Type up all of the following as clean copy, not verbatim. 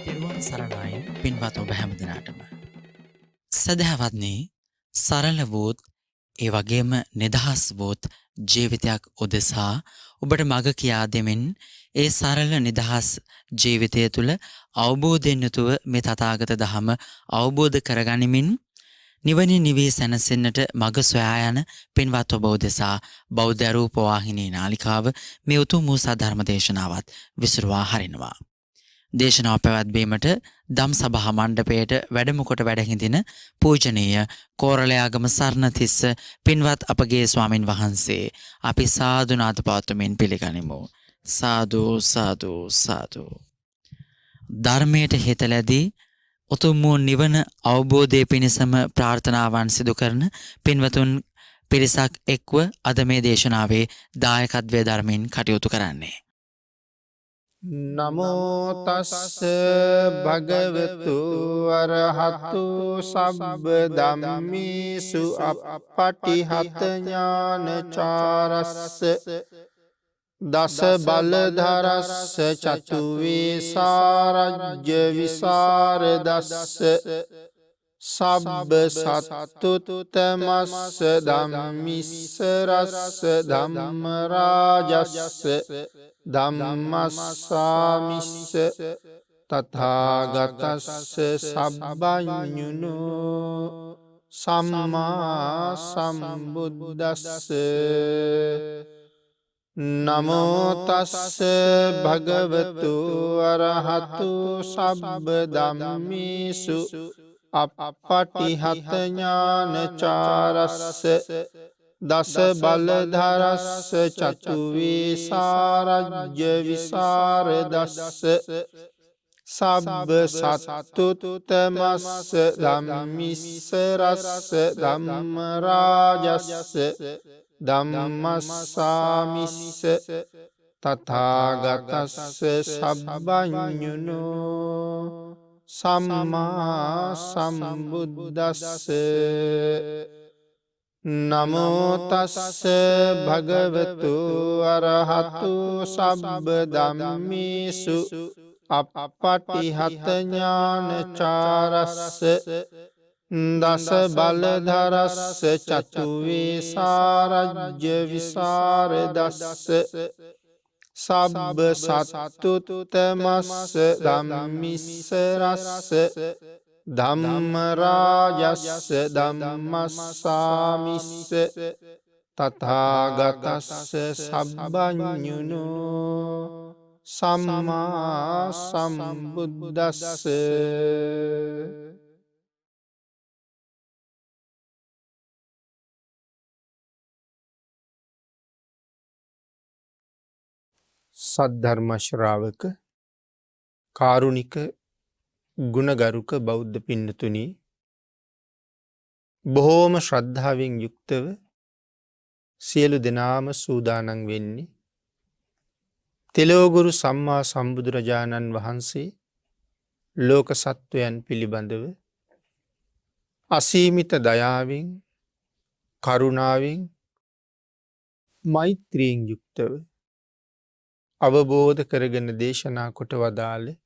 තෙරුවන් සරණයි පින්වත් ඔබ හැම දෙනාටම. සදහැවත්නි, සරල වූත් ඒ වගේම නිදහස් වූත් ජීවිතයක් උදෙසා ඔබට මඟ කියා දෙමින් ඒ සරල නිදහස් ජීවිතය තුළ අවබෝධයෙන් යුතුව මේ තථාගත දහම අවබෝධ කරගනිමින් නිවනින් නිවී සැනසෙන්නට මඟ සොයා යන පින්වත් ඔබ උදෙසා බෞද්ධ රූප වාහිනී නාලිකාව මේ උතුම් වූ සද්ධර්ම දේශනාවත් විසුරුවා හරිනවා. දේශනාව පැවැත්වීමට දම් සභා මණ්ඩපයට වැඩම කොට වැඩහිඳින පූජනීය කෝරළයාගම සරණතිස්ස පින්වත් අපගේ ස්වාමින් වහන්සේ අපි සාදු නාද පවත්වමින් පිළිගනිමු. සාදු සාදු සාදු. ධර්මයට හිත ලැබී උතුම් වූ නිවන අවබෝධයේ පිණසම ප්‍රාර්ථනාවන් සිදු කරන පින්වතුන් පිරිසක් එක්ව අද මේ දේශනාවේ දායකත්වයේ ධර්මයෙන් කටයුතු කරන්නේ. නමෝ තස්ස භගවතු අරහතු සබ්බ ධම්මේසු අප්පටිහත ඥානචාරස්ස දස බලධරස්ස චතු වේසාරජ්‍ය විසරදස්ස සබ්බ සත්තුතමස්ස ධම්මිස්සරස්ස ධම්ම රාජස්ස ධම්මස්සාමිස්ස තථාගතස්ස සබ්බඤුනෝ සම්මා සම්බුද්දස්ස නමෝ තස්ස භගවතු අරහතු සබ්බ ධම්මේසු අප්පටිහත ඥානචාරස්ස දස බලධරස්ස චතු වේසාරජ්‍ය විසරදස්ස සබ්බ සත්තුතමස්ස ධම්මිස්සරස්ස ධම්ම රාජස්ස ධම්මස්සාමිස්ස තථාගතස්ස සබ්බඤුනෝ සම්මා සම්බුද්දස්ස නමෝ තස්ස භගවතු අරහතු සබ්බ ධම්මේසු අප්පටිහත ඥානචාරස්ස දස බලධරස්ස චතු වේසාරජ්‍ය විසරදස්ස සබ්බ සත්තුතමස්ස ධම්මිස්සරස්ස ධම්ම රාජස්ස ධම්මස්සාමිස්ස තථාගතස්ස සබ්බඤුනෝ සම්මා සම්බුද්දස්ස සද්ධර්ම ශ්‍රාවක කාරුණික ගුණගරුක බෞද්ධ පින්නතුනි, බොහෝම ශ්‍රද්ධාවෙන් යුක්තව සියලු දෙනාම සූදානම් වෙන්නේ තෙලෝගුරු සම්මා සම්බුදුරජාණන් වහන්සේ ලෝක සත්වයන් පිළිබඳව අසීමිත දයාවෙන් කරුණාවෙන් මෛත්‍රියෙන් යුක්තව අවබෝධ කරගෙන දේශනා කොට වදාළ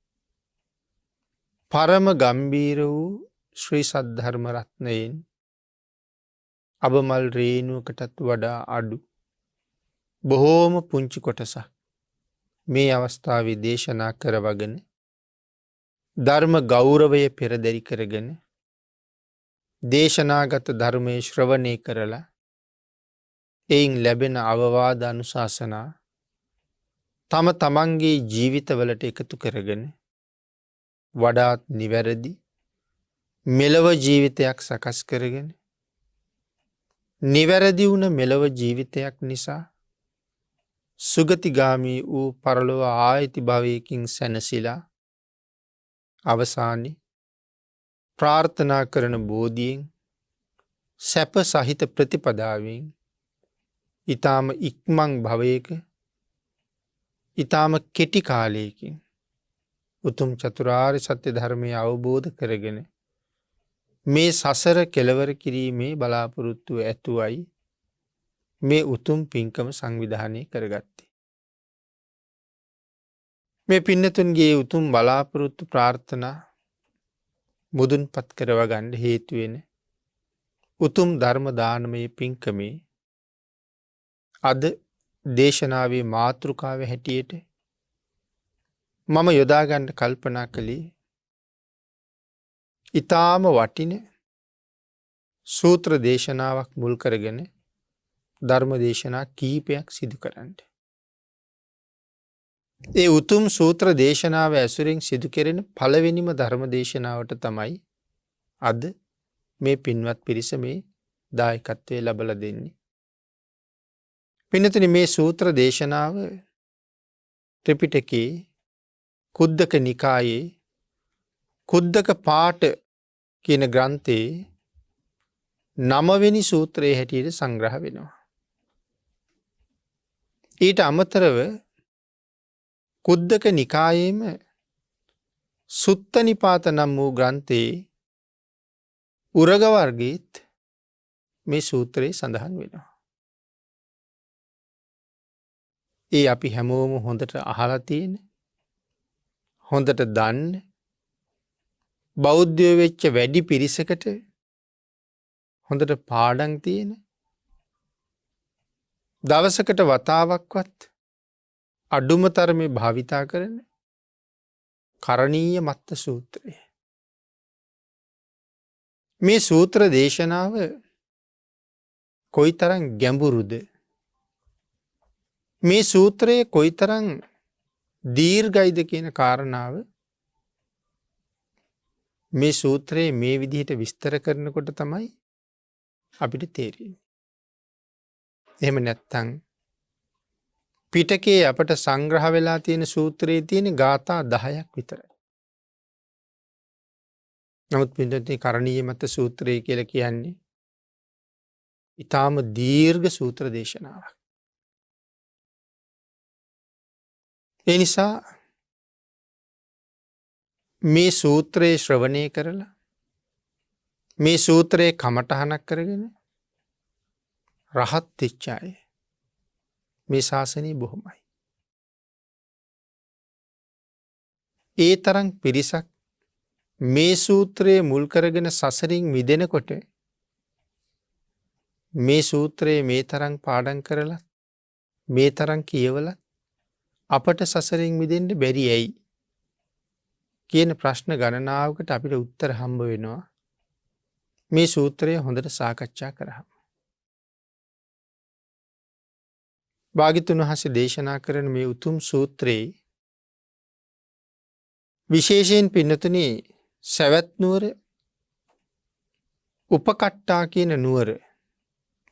පරම ගම්බීර වූ ශ්‍රී සද්ධර්ම රත්නයෙන් අබමල් රේණුවකටත් වඩා අඩු බොහෝම පුංචි කොටසක් මේ අවස්ථාවේ දේශනා කරවගෙන ධර්ම ගෞරවය පෙරදරි කරගෙන දේශනාගත ධර්මයේ ශ්‍රවණය කරලා එයින් ලැබෙන අවවාද අනුශාසනා තම තමන්ගේ ජීවිතවලට එකතු කරගෙන වඩාත් නිවැරදි මෙලව ජීවිතයක් සකස් කරගෙන නිවැරදි වුණ මෙලව ජීවිතයක් නිසා සුගතිගාමී වූ පරලොව ආයති භවයකින් සැනසිලා අවසානයේ ප්‍රාර්ථනා කරන බෝධියෙන් සැප සහිත ප්‍රතිපදාවෙන් ඊටාම ඉක්මන් භවයක ඊටාම කෙටි කාලයකින් උතුම් චතුරාර්ය සත්‍ය ධර්මය අවබෝධ කරගෙන මේ සසර කෙලවර කිරීමේ බලාපොරොත්තු ඇතුවයි මේ උතුම් පින්කම සංවිධානය කරගත්තේ. මේ පින්නතුන්ගේ උතුම් බලාපොරොත්තු ප්‍රාර්ථනා මුදුන්පත් කරව ගන්න හේතු වෙන උතුම් ධර්ම දානමය පින්කමේ අද දේශනාවේ මාතෘකාව හැටියට මම යොදා ගන්න කල්පනා කළේ ඊටාම වටින සූත්‍ර දේශනාවක් මුල් කරගෙන ධර්ම දේශනා කීපයක් සිදු කරන්න. ඒ උතුම් සූත්‍ර දේශනාව ඇසුරින් සිදු කෙරෙන පළවෙනිම ධර්ම දේශනාවට තමයි අද මේ පින්වත් පිරිස මේ දායකත්වය ලබලා දෙන්නේ. පින්නතුනි මේ සූත්‍ර දේශනාව ත්‍රිපිටකයේ කුද්දක නිකායේ කුද්දක පාඨ කියන ග්‍රන්ථයේ 9 වෙනි සූත්‍රයේ හැටියට සංග්‍රහ වෙනවා. ඊට අමතරව කුද්දක නිකායේම සුත්ත නිපාත නම් වූ ග්‍රන්ථයේ උරග වර්ගයේත් මේ සූත්‍රයේ සඳහන් වෙනවා. ඒ අපි හැමෝම හොඳට අහලා තියෙන හොඳට දන්න බෞද්ධයෝ වෙච්ච වැඩි පිරිසකට හොඳට පාඩම් තියෙන දවසකට වතාවක්වත් අඩුම තරමේ භාවිතා කරන කරණීය මත්ත සූත්‍රය. මේ සූත්‍ර දේශනාව කොයිතරම් ගැඹුරුද? මේ සූත්‍රයේ කොයිතරම් දීර්ඝයිද කියන කාරණාව මේ සූත්‍රයේ මේ විදිහට විස්තර කරනකොට තමයි අපිට තේරෙන්නේ. එහෙම නැත්නම් පිටකේ අපට සංග්‍රහ වෙලා තියෙන සූත්‍රයේ තියෙන ගාථා 10ක් විතරයි. නමුත් පිටකේ කරණීය මත සූත්‍රය කියලා කියන්නේ ඊටාම දීර්ඝ සූත්‍ර දේශනාවක්. ඒ නිසා මේ සූත්‍රයේ ශ්‍රවණය කරලා මේ සූත්‍රයේ කමඨහනක් කරගෙන රහත් වෙච්ච අය මේ ශාසනය බොහොමයි. ඒ තරම් පිරිසක් මේ සූත්‍රයේ මුල් කරගෙන සසරින් මිදෙනකොට මේ සූත්‍රයේ මේ තරම් පාඩම් කරලා මේ තරම් කියවලා අපට සසරින් මිදෙන්න බැරි ඇයි කියන ප්‍රශ්න ගණනාවකට අපිට උත්තර හම්බ වෙනවා මේ සූත්‍රය හොඳට සාකච්ඡා කරාම. භාග්‍යවතුන් වහන්සේ දේශනා කරන මේ උතුම් සූත්‍රයේ විශේෂයෙන් පින්නතුනි සවැත් නුවර උපකට්ටා කියන නුවර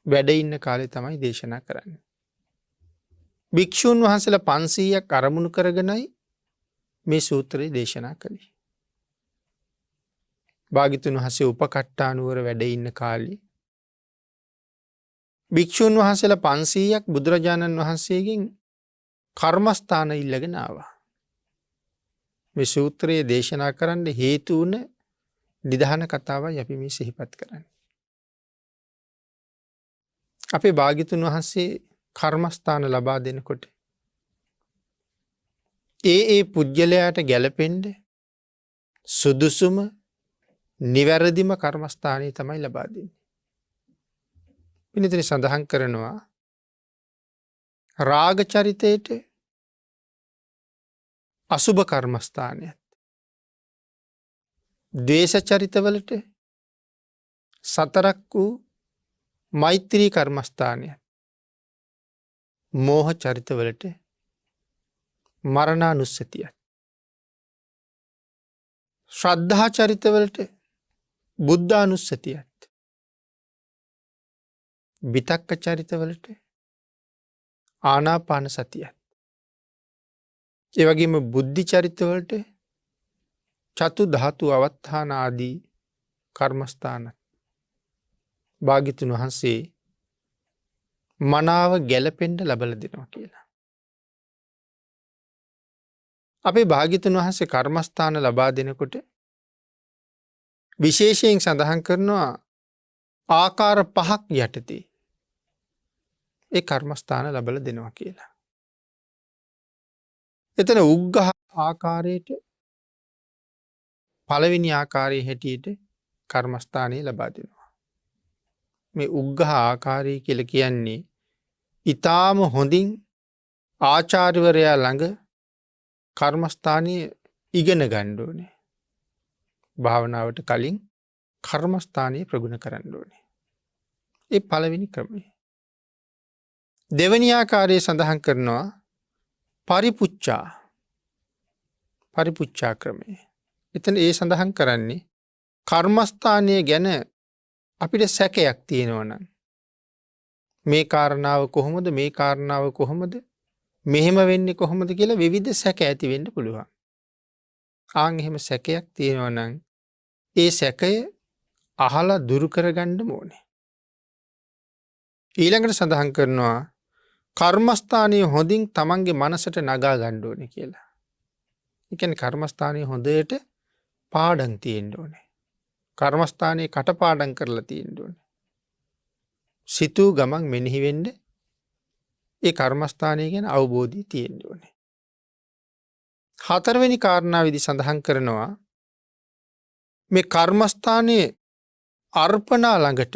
වැඩ ඉන්න කාලේ තමයි දේශනා කරන්නේ. භික්ෂුන් වහන්සේලා 500ක් අරමුණු කරගෙනයි මේ සූත්‍රය දේශනා කළේ. භාග්‍යවතුන් වහන්සේ උපකට්ටා නුවර වැඩ ඉන්න කාලේ භික්ෂුන් වහන්සේලා 500ක් බුදුරජාණන් වහන්සේගෙන් කර්මස්ථාන ඉල්ලගෙන ආවා. මේ සූත්‍රයේ දේශනා කරන්න හේතු වුණ නිධාන කතාවයි අපි මේ සිහිපත් කරන්නේ. අපේ භාග්‍යවතුන් වහන්සේ කර්මස්ථාන ලබා දෙනකොට ඒ පුජ්‍යලයාට ගැලපෙන්න සුදුසුම නිවැරදිම කර්මස්ථානය තමයි ලබා දෙන්නේ. පිළිතුරු සඳහන් කරනවා රාග චරිතයට අසුභ කර්මස්ථානයත් ද්වේෂ චරිතවලට සතරක් වූ මෛත්‍රී කර්මස්ථානයත් මෝහ චරිතවලට මරණානුස්සතියත් ශ්‍රද්ධා චරිතවලට බුද්ධානුස්සතියත් විතක්ක චරිතවලට ආනාපාන සතියත් ඒ වගේම බුද්ධි චරිතවලට චතු ධාතු අවත්ථාන ආදී කර්මස්ථාන භාග්‍යවතුන් වහන්සේ මනාව ගැලපෙන්ඩ ලබල දෙනවා කියලා. අපේ භාගිතුන් වහන්සේ කර්මස්ථාන ලබා දෙනකොට විශේෂයෙන් සඳහන් කරනවා ආකාර 5ක් යටතේ ඒ කර්මස්ථාන ලබල දෙනවා කියලා. එතන උග්ගහ ආකාරයට පළවෙනි ආකාරයේ හැටියට කර්මස්ථානය ලබා දෙනවා. මේ උග්ගහ ආකාරය කියලා කියන්නේ ඊටාම හොඳින් ආචාර්යවරයා ළඟ කර්මස්ථානයේ ඉගෙන ගන්න ඕනේ. භාවනාවට කලින් කර්මස්ථානයේ ප්‍රගුණ කරන්න ඕනේ. ඒ පළවෙනි ක්‍රමය. දෙවෙනි ආකාරයේ සඳහන් කරනවා පරිපුච්ඡා ක්‍රමය. එතන ඒ සඳහන් කරන්නේ කර්මස්ථානය ගැන අපිට සැකයක් තියෙනවා නම් මේ කාරණාව කොහොමද මේ කාරණාව කොහොමද මෙහෙම වෙන්නේ කොහොමද කියලා විවිධ සැක ඇති වෙන්න පුළුවන්. ආන් එහෙම සැකයක් තියෙනවා නම් ඒ සැකය අහලා දුරු කරගන්න ඕනේ. ඊළඟට සඳහන් කරනවා කර්මස්ථානයේ හොඳින් තමන්ගේ මනසට නගා ගන්න ඕනේ කියලා. ඒ කියන්නේ කර්මස්ථානයේ හොඳට පාඩම් තියෙන්න ඕනේ. කර්මස්ථානයේ කටපාඩම් කරලා තියෙන්න ඕනේ. සිතූ ගමන් මෙනෙහි වෙන්න ඒ කර්මස්ථානය ගැන අවබෝධය තියෙන්න ඕනේ. හතරවෙනි කාරණාවේදී සඳහන් කරනවා මේ කර්මස්ථානයේ අර්පණා ළඟට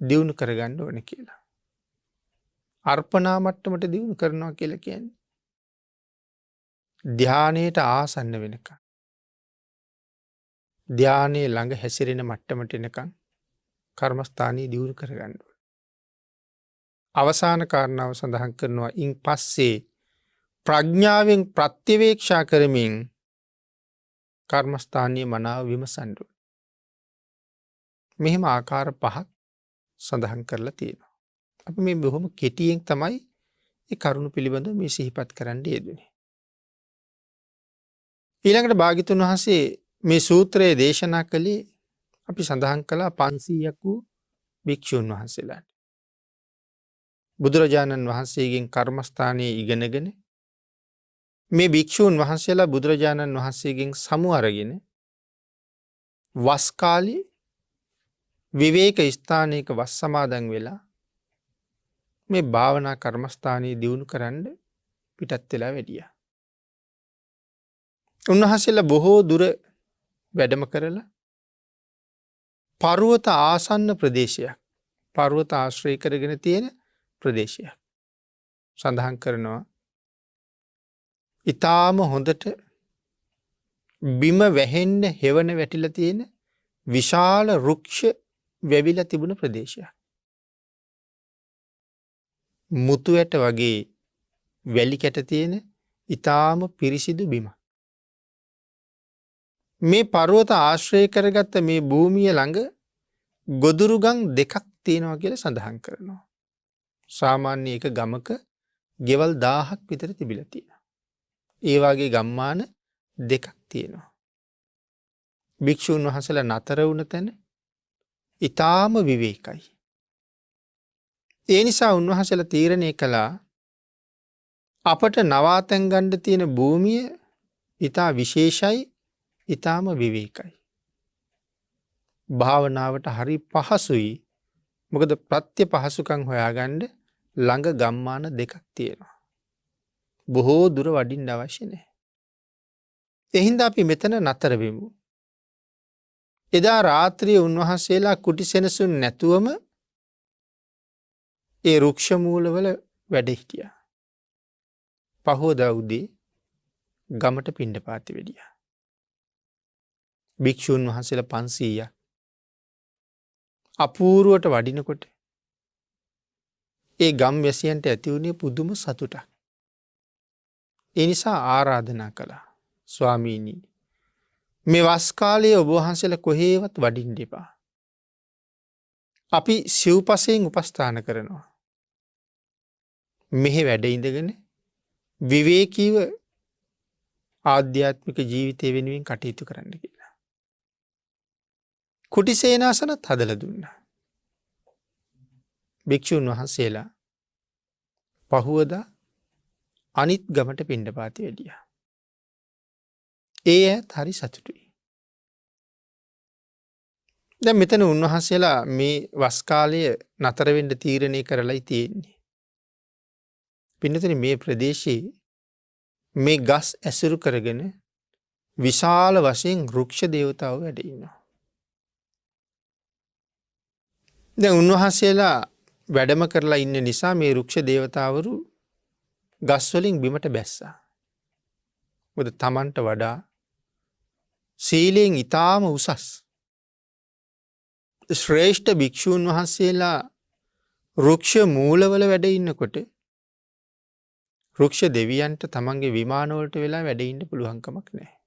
දියුණු කරගන්න ඕනේ කියලා. අර්පණා මට්ටමට දියුණු කරනවා කියලා කියන්නේ ධානයට ආසන්න වෙනකන්. ධානයේ ළඟ හැසිරෙන මට්ටමට එනකන් කර්මස්ථානයේ දියුණු කරගන්න ඕනේ. අවසාන කාරණාව සඳහන් කරනවා ඉන් පස්සේ ප්‍රඥාවෙන් ප්‍රත්‍යවේක්ෂා කරමින් කර්මස්ථානයේ මනාව විමසන්න ඕනේ. මෙහෙම ආකාර 5ක් සඳහන් කරලා තියෙනවා. අපි මේ බොහොම කෙටියෙන් තමයි ඒ කරුණු පිළිබඳව මේ සිහිපත් කරන්න යෙදුනේ. ඊළඟට භාග්‍යතුන් වහන්සේ මේ සූත්‍රයේ දේශනා කළේ අපි සඳහන් කළා 500ක් වූ භික්ෂුන් වහන්සේලාට. බුදුරජාණන් වහන්සේගෙන් කර්මස්ථානයේ ඉගෙනගෙන මේ භික්ෂූන් වහන්සේලා බුදුරජාණන් වහන්සේගෙන් සමු අරගෙන වස් කාලේ විවේක ස්ථානයක වස් සමාදන් වෙලා මේ භාවනා කර්මස්ථානයේ දියුණු කරන්න පිටත් වෙලා වැඩියා. උන්වහන්සේලා බොහෝ දුර වැඩම කරලා පර්වත ආසන්න ප්‍රදේශයක් පර්වත ආශ්‍රය කරගෙන තියෙන ප්‍රදේශයක් සඳහන් කරනවා. ඊටාම හොඳට බිම වැහෙන්න හෙවණ වැටිලා තියෙන විශාල රුක්ෂ වැවිලා තිබුණ ප්‍රදේශයක්. මුතු ඇට වගේ වැලි කැට තියෙන ඊටාම පිරිසිදු බිම. මේ පර්වත ආශ්‍රය කරගත්ත මේ භූමිය ළඟ ගොදුරුගම් දෙකක් තියෙනවා කියලා සඳහන් කරනවා. සාමාන්‍ය එක ගමක ගෙවල් 1000ක් විතර තිබිලා තියෙනවා. ඒ වගේ ගම්මාන දෙකක් තියෙනවා. භික්ෂුන් වහන්සේලා නතර වුණ තැන ඊටාම විවේකයි. ඒ නිසා උන්වහන්සේලා තීරණය කළා අපට නවාතැන් ගන්න තියෙන භූමිය ඊටා විශේෂයි, ඊටාම විවේකයි. භාවනාවට හරි පහසුයි. මොකද ප්‍රත්‍ය පහසුකම් හොයාගන්න ළඟ ගම්මාන දෙකක් තියෙනවා. බොහෝ දුර වඩින්න අවශ්‍ය නැහැ. ඒ හින්දා අපි මෙතන නතර වෙමු. එදා රාත්‍රියේ උන්වහන්සේලා කුටි සෙනසුන් නැතුවම ඒ රුක්ෂ මූලවල වැඩ හිටියා. පහෝදා උදේ ගමට පිණ්ඩපාතේ වැඩියා. භික්ෂුන් වහන්සේලා 500ක් අපූර්වට වඩිනකොට ඒ ගම් වැසියන්ට ඇති වුණේ පුදුම සතුටක්. ඒ නිසා ආරාධනා කළා. ස්වාමීනි මේ වස් කාලයේ ඔබ වහන්සේලා කොහේවත් වඩින්න එපා. අපි සිව්පසයෙන් උපස්ථාන කරනවා. මෙහි වැඩ ඉඳගෙන විවේකීව ආධ්‍යාත්මික ජීවිතය වෙනුවෙන් කටයුතු කරන්න කියලා. කුටි සේනාසනත් හදලා දුන්නා. භික්ෂූන් වහන්සේලා පහුවදා අනිත් ගමට පිණ්ඩපාතේ වැඩියා. ඒ ඇත් හරි සතුටුයි. දැන් මෙතන උන්වහන්සේලා මේ වස් කාලය නතර වෙන්න තීරණය කරලායි තියෙන්නේ. පින්නතුනි මේ ප්‍රදේශයේ මේ ගස් ඇසුරු කරගෙන විශාල වශයෙන් වෘක්ෂ දේවතාවෝ වැඩ ඉන්නවා. දැන් උන්වහන්සේලා වැඩම කරලා ඉන්න නිසා මේ වෘක්ෂ දේවතාවරු ගස් වලින් බිමට බැස්සා. මොකද තමන්ට වඩා සීලයෙන් ඊටාම උසස් ශ්‍රේෂ්ඨ භික්ෂූන් වහන්සේලා වෘක්ෂ මූලවල වැඩ ඉන්නකොට වෘක්ෂ දෙවියන්ට තමන්ගේ විමාන වලට වෙලා වැඩ ඉන්න පුළුවන් කමක් නැහැ.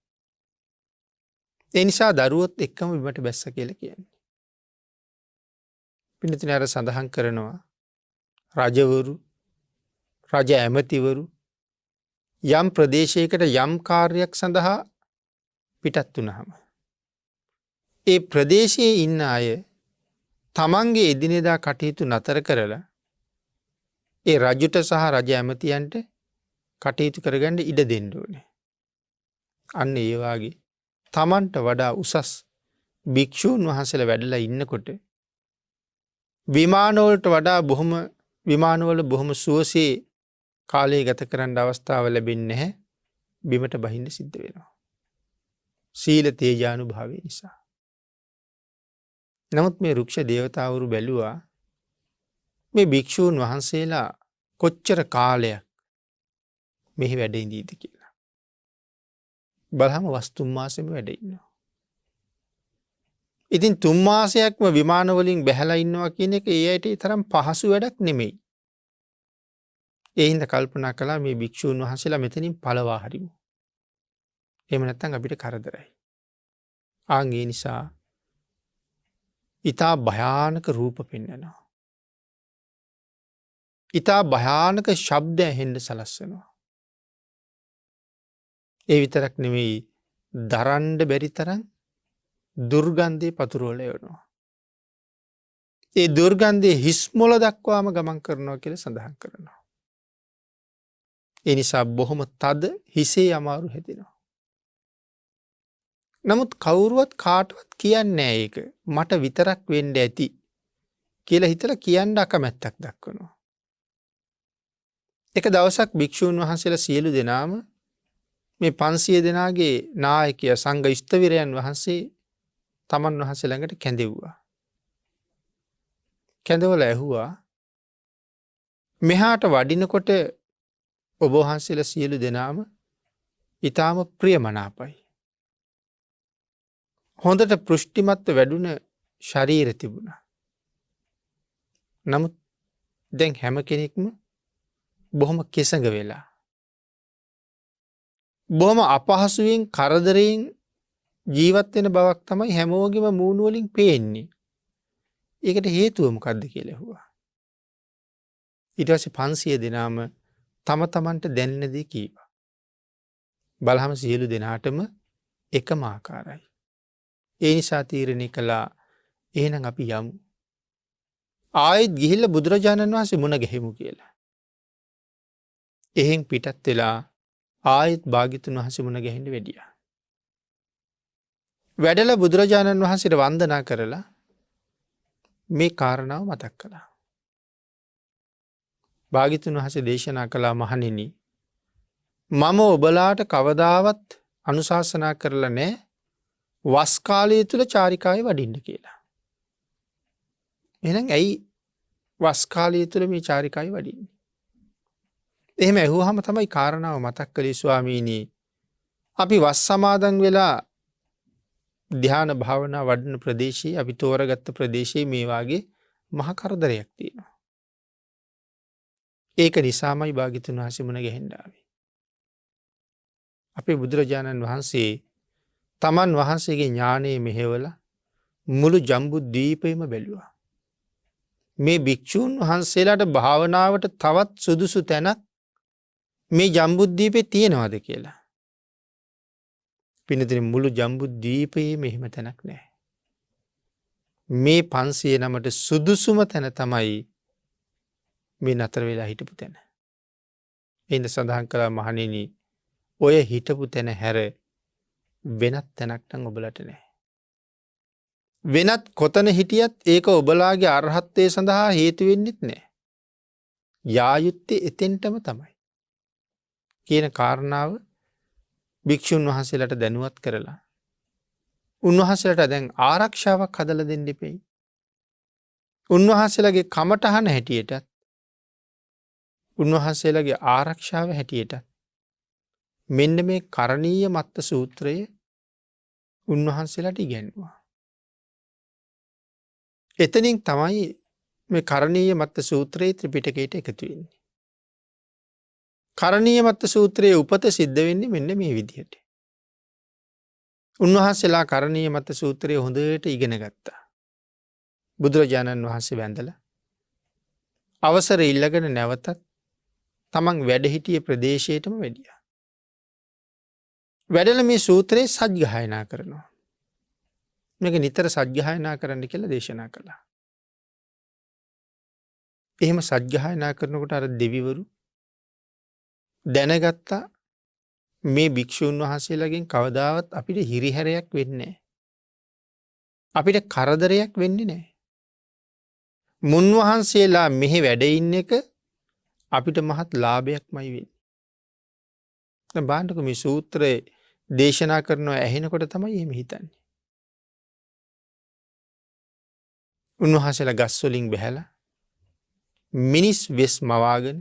ඒ නිසා දරුවොත් එක්කම බිමට බැස්ස කියලා කියන්නේ. පින්නතින අර සඳහන් කරනවා රජවරු රජ ඇමතිවරු යම් ප්‍රදේශයකට යම් කාර්යයක් සඳහා පිටත් වුණාම ඒ ප්‍රදේශයේ ඉන්න අය තමන්ගේ එදිනෙදා කටයුතු නතර කරලා ඒ රජුට සහ රජ ඇමතියන්ට කටයුතු කරගන්න ඉඩ දෙන්න ඕනේ. අන්න ඒ වාගේ තමන්ට වඩා උසස් භික්ෂූන් වහන්සේලා වැඩලා ඉන්නකොට විමානවලට වඩා විමානවල බොහොම සුවසේ කාලය ගත කරන්න අවස්ථාව ලැබෙන්නේ නැහැ. බිමට බහින්න සිද්ධ වෙනවා. සීල තේජානුභාවය නිසා. නමුත් මේ වෘක්ෂ දේවතාවරු බැලුවා මේ භික්ෂූන් වහන්සේලා කොච්චර කාලයක් මෙහි වැඩ ඉඳීද කියලා. බලහම වස් 3 මාසෙම වැඩ ඉන්නවා. ඉතින් 3 මාසයක්ම විමාන වලින් බැහැලා ඉන්නවා කියන එක ඒ ඇයිට තරම් පහසු වැඩක් නෙමෙයි. ඒ හින්දා කල්පනා කළා මේ භික්ෂූන් වහන්සේලා මෙතනින් පළවා හරිමු. එහෙම නැත්නම් අපිට කරදරයි. ආන් ඒ නිසා ඊටා භයානක රූප පෙන්වනවා. ඊටා භයානක ශබ්ද ඇහෙන්න සලස්වනවා. ඒ විතරක් නෙමෙයි දරන්න බැරි තරම් දුර්ගන්ධය පතුරවලා යනවා. ඒ දුර්ගන්ධය හිස් මොළ දක්වාම ගමන් කරනවා කියලා සඳහන් කරනවා. ඒ නිසා බොහොම තද හිසේ අමාරු හැදෙනවා. නමුත් කවුරුවත් කාටවත් කියන්නේ නැහැ ඒක. මට විතරක් වෙන්න ඇති කියලා හිතලා කියන්න අකමැත්තක් දක්වනවා. එක දවසක් භික්ෂූන් වහන්සේලා සියලු දෙනාම මේ 500 දෙනාගේ නායකයා සංඝ ස්ථවිරයන් වහන්සේ තමන් වහන්සේ ළඟට කැඳෙව්වා. කැඳවලා ඇහුවා මෙහාට වඩිනකොට ඔබ වහන්සේලා සියලු දෙනාම ඊටාම ප්‍රියමනාපයි. හොඳට පෘෂ්ටිමත්ව වැඩුණ ශරීර තිබුණා. නමුත් දැන් හැම කෙනෙක්ම බොහොම කෙසඟ වෙලා බොහොම අපහසුයෙන් කරදරයෙන් ජීවත් වෙන බවක් තමයි හැමෝගෙම මූණ වලින් පේන්නේ. ඒකට හේතුව මොකක්ද කියලා ඇහුවා. ඊට පස්සේ 500 දෙනාම තම තමන්ට දැනෙන දේ කීවා. බලහම සියලු දෙනාටම එකම ආකාරයි. ඒ නිසා තීරණය කළා එහෙනම් අපි යමු. ආයෙත් ගිහිල්ලා බුදුරජාණන් වහන්සේ මුණ ගැහෙමු කියලා. එහෙන් පිටත් වෙලා ආයෙත් භාග්‍යතුන් වහන්සේ මුණ ගැහෙන්න වැඩියා. වැඩලා බුදුරජාණන් වහන්සේට වන්දනා කරලා මේ කාරණාව මතක් කළා. භාග්‍යතුන් වහන්සේ දේශනා කළා මහණෙනි මම ඔබලාට කවදාවත් අනුශාසනා කරලා නැහැ වස් කාලය තුල චාරිකාවේ වඩින්න කියලා. එහෙනම් ඇයි වස් කාලය තුල මේ චාරිකාවේ වඩින්නේ? එහෙම ඇහුවාම තමයි කාරණාව මතක් කළේ ස්වාමීනි. අපි වස් සමාදන් වෙලා ධ්‍යාන භාවනා වඩන ප්‍රදේශයේ අපි තෝරගත්ත ප්‍රදේශයේ මේ වාගේ මහ කරදරයක් තියෙනවා. ඒක නිසාමයි භාග්‍යතුන් වහන්සේ මුණ ගැහෙන්න ආවේ. අපේ බුදුරජාණන් වහන්සේ තමන් වහන්සේගේ ඥානය මෙහෙवला මුළු ජම්බු දීපයම බැලුවා. මේ භික්ෂූන් වහන්සේලාට භාවනාවට තවත් සුදුසු තැනක් මේ ජම්බුද්දීපේ තියෙනවද කියලා. පින්නතින මුළු ජම්බුද්දීපයේ මෙහෙම තැනක් නැහැ. මේ 500 නමට සුදුසුම තැන තමයි මේ නතර වෙලා හිටපු තැන. එයින්ද සඳහන් කළා මහණෙනි ඔය හිටපු තැන හැර වෙනත් තැනක් නම් ඔබලට නැහැ. වෙනත් කොතන හිටියත් ඒක ඔබලාගේ අරහත්ත්වය සඳහා හේතු වෙන්නෙත් නැහැ. යා යුත්තේ එතෙන්ටම තමයි. කියන කාරණාව භික්ෂුන් වහන්සේලාට දැනුවත් කරලා උන්වහන්සේලාට දැන් ආරක්ෂාවක් හදලා දෙන්න එපෙයි. උන්වහන්සේලාගේ කමටහන හැටියටත් උන්වහන්සේලාගේ ආරක්ෂාව හැටියටත් මෙන්න මේ කරණීය මත්ත සූත්‍රය උන්වහන්සේලාට ඉගැන්වුවා. එතනින් තමයි මේ කරණීය මත්ත සූත්‍රයේ ත්‍රිපිටකයට එකතු වෙන්නේ. කරණීය මත්ත සූත්‍රයේ උපත සිද්ධ වෙන්නේ මෙන්න මේ විදිහට. උන්වහන්සේලා කරණීය මත්ත සූත්‍රය හොඳට ඉගෙන ගත්තා. බුදුරජාණන් වහන්සේ වැඳලා අවසර ඉල්ලගෙන නැවතත් තමන් වැඩ හිටිය ප්‍රදේශයටම වැඩියා. වැඩල මේ සූත්‍රයේ සජ්ගායනා කරනවා. මේක නිතර සජ්ගායනා කරන්න කියලා දේශනා කළා. එහෙම සජ්ගායනා කරනකොට අර දෙවිවරු දැනගත්තා මේ භික්ෂූන් වහන්සේලාගෙන් කවදාවත් අපිට හිරිහැරයක් වෙන්නේ නැහැ. අපිට කරදරයක් වෙන්නේ නැහැ. මුන්වහන්සේලා මෙහි වැඩ ඉන්න එක අපිට මහත් ලාභයක්මයි වෙන්නේ. දැන් බලන්නකො මේ සූත්‍රයේ දේශනා කරනවා ඇහෙනකොට තමයි එහෙම හිතන්නේ. උන්වහන්සේලා ගස් වලින් බැහැලා මිනිස් වෙස් මවාගෙන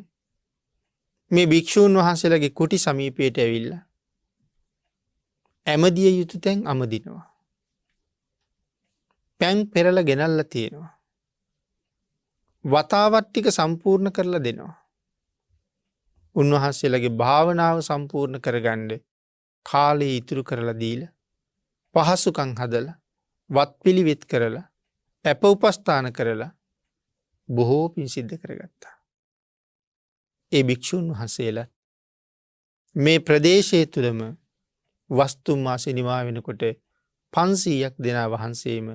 මේ භික්ෂූන් වහන්සේලාගේ කුටි සමීපයට ඇවිල්ලා ඇමදිය යුතු තැන් අමදිනවා. පැන් පෙරලා ගෙනල්ලා තියෙනවා. වතාවත් ටික සම්පූර්ණ කරලා දෙනවා. උන්වහන්සේලාගේ භාවනාව සම්පූර්ණ කරගන්න කාලය ඉතුරු කරලා දීලා පහසුකම් හදලා වත්පිළිවෙත් කරලා අප උපස්ථාන කරලා බොහෝ පින් සිද්ධ කරගත්තා. ඒ භික්ෂුන් වහන්සේලා මේ ප්‍රදේශයේ තුලම වස්තු මාසේ නිමා වෙනකොට 500ක් දෙනා වහන්සේම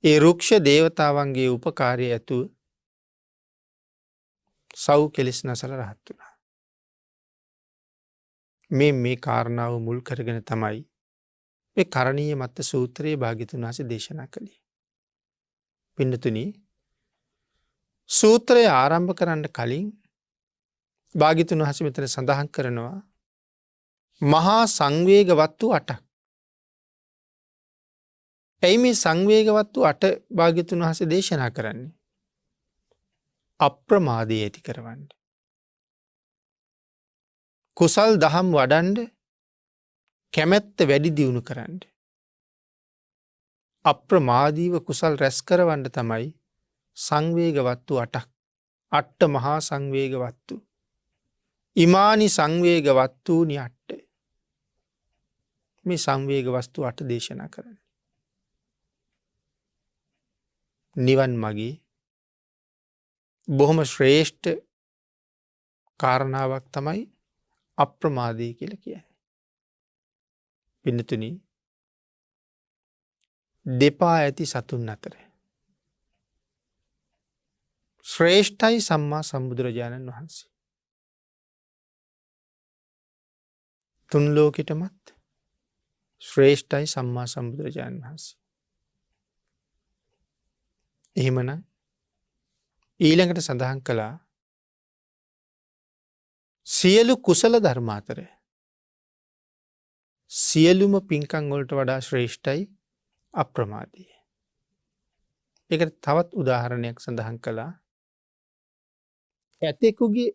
ඒ රුක්ෂ දේවතාවන්ගේ උපකාරය ඇතුව සව් කෙලෙස් නැසල රහත් වුණා. මේ කාරණාව මුල් කරගෙන තමයි මේ කරණීය මත්ත සූත්‍රයේ භාග්‍යතුන් වහන්සේ දේශනා කළේ. පින්නතුනි සූත්‍රය ආරම්භ කරන්න කලින් භාග්‍යතුන් වහන්සේ මෙතන සඳහන් කරනවා මහා සංවේග වත්තු 8ක්. එයි මේ සංවේග වත්තු 8 භාග්‍යතුන් වහන්සේ දේශනා කරන්නේ අප්‍රමාදයේ ඇති කරවන්න. කුසල් දහම් වඩන්ඩ කැමැත්ත වැඩි දියුණු කරන්න. අප්‍රමාදීව කුසල් රැස් කරවන්න තමයි සංවේගවත්තු 8ක්. අට්ට මහා සංවේගවත්තු. ඉමානි සංවේගවත්තුනි 8. මේ සංවේග වස්තු 8 දේශනා කරන්න. නිවන් මගේ බොහොම ශ්‍රේෂ්ඨ කාරණාවක් තමයි අප්‍රමාදී කියලා කියන්නේ. පින්නතුනි දෙපා ඇති සතුන් අතර ශ්‍රේෂ්ඨයි සම්මා සම්බුදුරජාණන් වහන්සේ. තුන් ලෝකෙටමත් ශ්‍රේෂ්ඨයි සම්මා සම්බුදුරජාණන් වහන්සේ. එහෙමනම් ඊළඟට සඳහන් කළා සියලු කුසල ධර්ම අතර සියලුම පින්කම් වලට වඩා ශ්‍රේෂ්ඨයි අප්‍රමාදී. ඒකට තවත් උදාහරණයක් සඳහන් කළා. ඇතෙකුගේ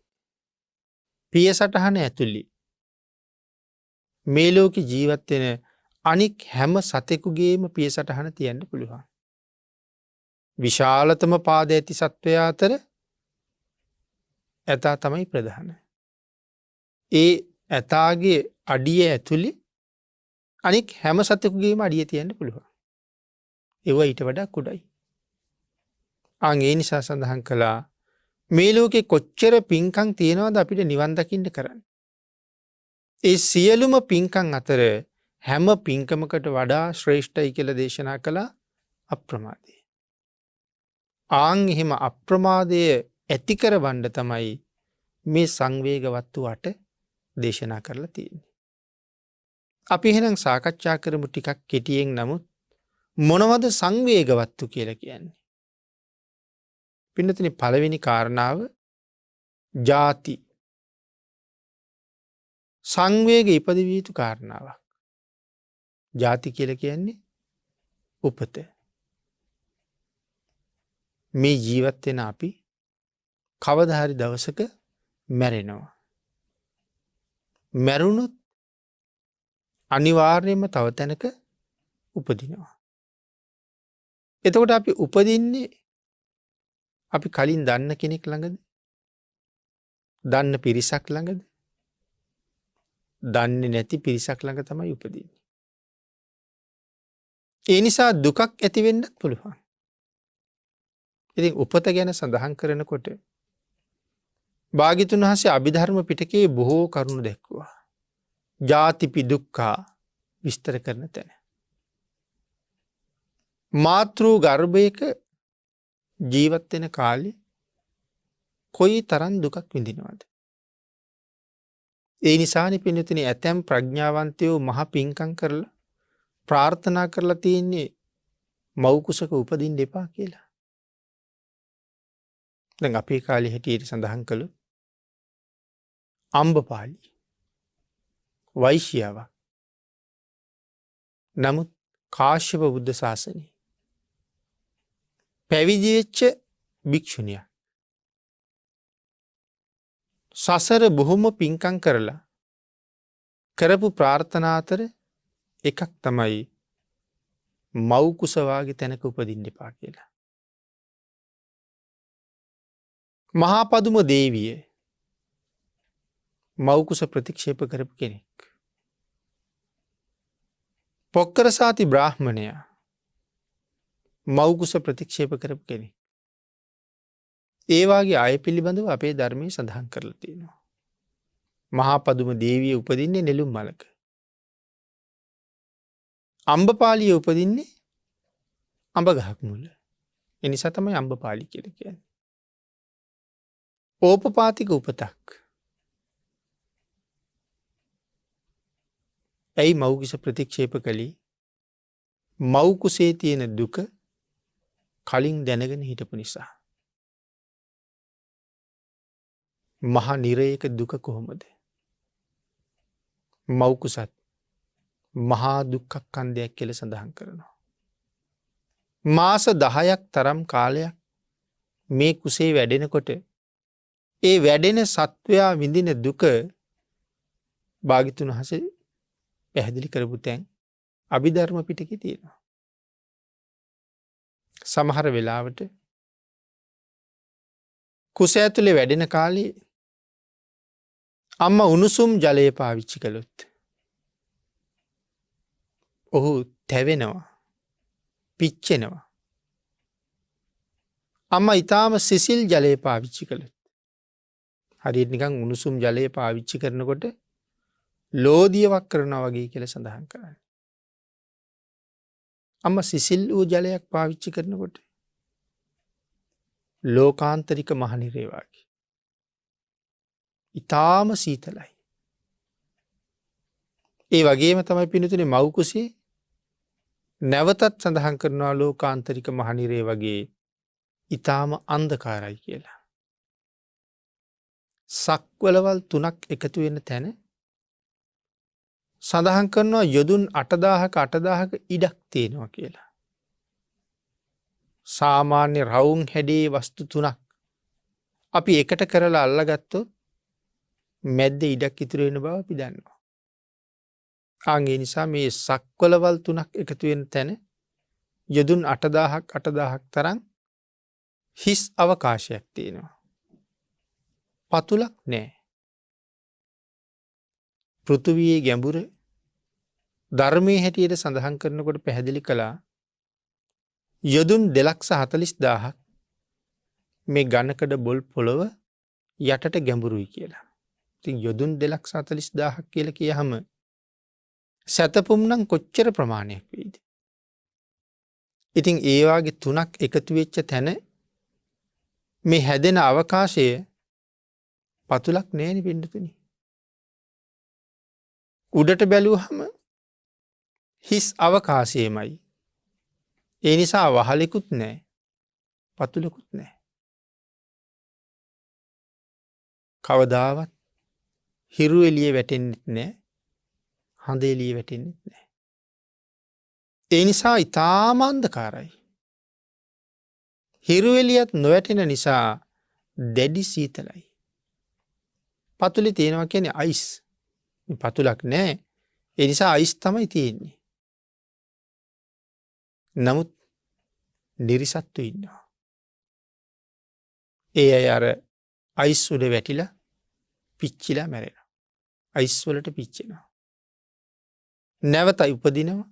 පිය සටහන ඇතුළේ මේ ලෝකේ ජීවත් වෙන අනික් හැම සතෙකුගේම පිය සටහන තියන්න පුළුවන්. විශාලතම පාද ඇති සත්වයා අතර ඇතා තමයි ප්‍රධාන. ඒ ඇතාගේ අඩිය ඇතුළේ අනික් හැම සතෙකුගේම අඩිය තියන්න පුළුවන්. ඒවා ඊට වඩා කුඩයි. ඒ නිසා සඳහන් කළා මේ ලෝකේ කොච්චර පින්කම් තියෙනවද අපිට නිවන් දකින්න කරන්න. ඒ සියලුම පින්කම් අතර හැම පින්කමකට වඩා ශ්‍රේෂ්ඨයි කියලා දේශනා කළා අප්‍රමාදය. එහෙම අප්‍රමාදය ඇති කරවන්න තමයි මේ සංවේගවත්තු වට දේශනා කරලා තියෙන්නේ. අපි එහෙනම් සාකච්ඡා කරමු ටිකක් කෙටියෙන්. නමුත් මොනවද සංවේගවත්තු කියලා කියන්නේ? පින්නතුනි, පළවෙනි කාරණාව ජාති. සංවේග ඉපදවිය යුතු කාරණාවක්. ජාති කියලා කියන්නේ උපත. මේ ජීවත් වෙන අපි කවදා හරි දවසක මැරෙනවා. මැරුණොත් අනිවාර්යයෙන්ම තව තැනක උපදිනවා. එතකොට අපි උපදින්නේ අපි කලින් දන්න කෙනෙක් ළඟද? දන්න පිරිසක් ළඟද? දන්නේ නැති පිරිසක් ළඟ තමයි උපදින්නේ. ඒ නිසා දුකක් ඇති වෙන්නත් පුළුවන්. ඉතින් උපත ගැන සඳහන් කරනකොට භාග්‍යවතුන් වහන්සේ අභිධර්ම පිටකයේ බොහෝ කරුණු දැක්වුවා. ජාතිපි දුක්ඛා විස්තර කරන තැන. මාතෘ ගර්භයක ජීවත් වෙන කාලේ කොයි තරම් දුකක් විඳිනවද? ඒ නිසානේ පින්වතුනි ඇතැම් ප්‍රඥාවන්තයෝ මහ පිංකම් කරලා ප්‍රාර්ථනා කරලා තියෙන්නේ මව් කුසක උපදින්න එපා කියලා. දැන් අපේ කාලේ හැටියට සඳහන් කළොත් අම්බපාලි වෛශ්‍යාවක්. නමුත් කාශ්‍යප බුද්ධ ශාසනයේ පැවිදි වෙච්ච භික්ෂුණියක්. සසර බොහොම පිංකම් කරලා කරපු ප්‍රාර්ථනා අතර එකක් තමයි මව් කුස වාගේ තැනක උපදින්න එපා කියලා. මහා පදුම දේවිය මව් කුස ප්‍රතික්ෂේප කරපු කෙනෙක්. පොක්කරසාති බ්‍රාහ්මණයා මව් කුස ප්‍රතික්ෂේප කරපු කෙනෙක්. ඒ වාගේ අය පිළිබඳව අපේ ධර්මයේ සඳහන් කරලා තියෙනවා. මහා පදුම දේවිය උපදින්නේ නෙළුම් මලක. අම්බපාලිය උපදින්නේ අඹ ගහක් මුල. ඒ නිසා තමයි අම්බපාලි කියලා කියන්නේ. ඕපපාතික උපතක්. ඇයි මව් කුස ප්‍රතික්ෂේප කළේ? මව් කුසේ තියෙන දුක කලින් දැනගෙන හිටපු නිසා. මහා නිරයක දුක කොහොමද? මව් කුසත් මහා දුක්ඛ කන්දයක් කියලා සඳහන් කරනවා. මාස 10ක් තරම් කාලයක් මේ කුසේ වැඩෙනකොට ඒ වැඩෙන සත්වයා විඳින දුක භාග්‍යවතුන් වහන්සේ පැහැදිලි කරපු තැන් අභිධර්ම පිටකේ තියෙනවා. සමහර වෙලාවට කුස ඇතුලේ වැඩෙන කාලේ අම්මා උණුසුම් ජලය පාවිච්චි කළොත් ඔහු තැවෙනවා, පිච්චෙනවා. අම්මා ඊටාම සිසිල් ජලය පාවිච්චි කළොත් හරියට නිකන් උණුසුම් ජලය පාවිච්චි කරනකොට ලෝදියක් කරනවා වගේ කියලා සඳහන් කරන්නේ. අම්මා සිසිල් වූ ජලයක් පාවිච්චි කරනකොට ලෝකාන්තරික මහනිරේ වගේ ඊටාම සීතලයි. ඒ වගේම තමයි පින්තුනේ මව් කුසේ නැවතත් සඳහන් කරනවා ලෝකාන්තරික මහනිරේ වගේ ඊටාම අන්ධකාරයි කියලා. සක්වලවල් 3ක් එකතු වෙන තැන සඳහන් කරනවා යොදුන් 8000ක 8000ක ඉඩක් තියෙනවා කියලා. සාමාන්‍ය රවුම් හැඩේ වස්තු 3ක් අපි එකට කරලා අල්ලගත්තොත් මැද්ද ඉඩක් ඉතුරු වෙන බව අපි දන්නවා. ඒ නිසා මේ සක්වලවල් 3ක් එකතු වෙන තැන යොදුන් 8000ක් 8000ක් තරම් හිස් අවකාශයක් තියෙනවා. පතුලක් නැහැ. පෘථුවියේ ගැඹුර ධර්මයේ හැටියට සඳහන් කරනකොට පැහැදිලි කළා යොදුන් 240000ක් මේ ඝනකඩ බොල් පොළව යටට ගැඹුරුයි කියලා. ඉතින් යොදුන් 240000ක් කියලා කියහම සතපුම් නම් කොච්චර ප්‍රමාණයක් වෙයිද? ඉතින් ඒ වාගේ 3ක් එකතු වෙච්ච තැන මේ හැදෙන අවකාශය පතුලක් නෑනි පින්නතුනි. උඩට බැලූහම හිස් අවකාශයමයි. ඒ නිසා වහලෙකුත් නෑ පතුලකුත් නෑ. කවදාවත් හිරු එලිය වැටෙන්න්නෙත් නෑ හඳ එලිය වැටෙන්න්නෙත් නෑ. ඒ නිසා ඉතාමාන්දකාරයි. හිරු එලියත් නොවැටෙන නිසා දැඩි සීතලයි. පතුලි තියෙනවා කියන අයිස් පතුලක් නෑ එනිසා අයිස් තමයි තියෙන්නේ. නමුත් නිරිසත්තු ඉන්නවා. ඒ අය අර අයිස් උඩ වැටිලා පිච්චිලා මැරෙන. අයිස්වලට පිච්චෙනවා. නැවත උපදිනවා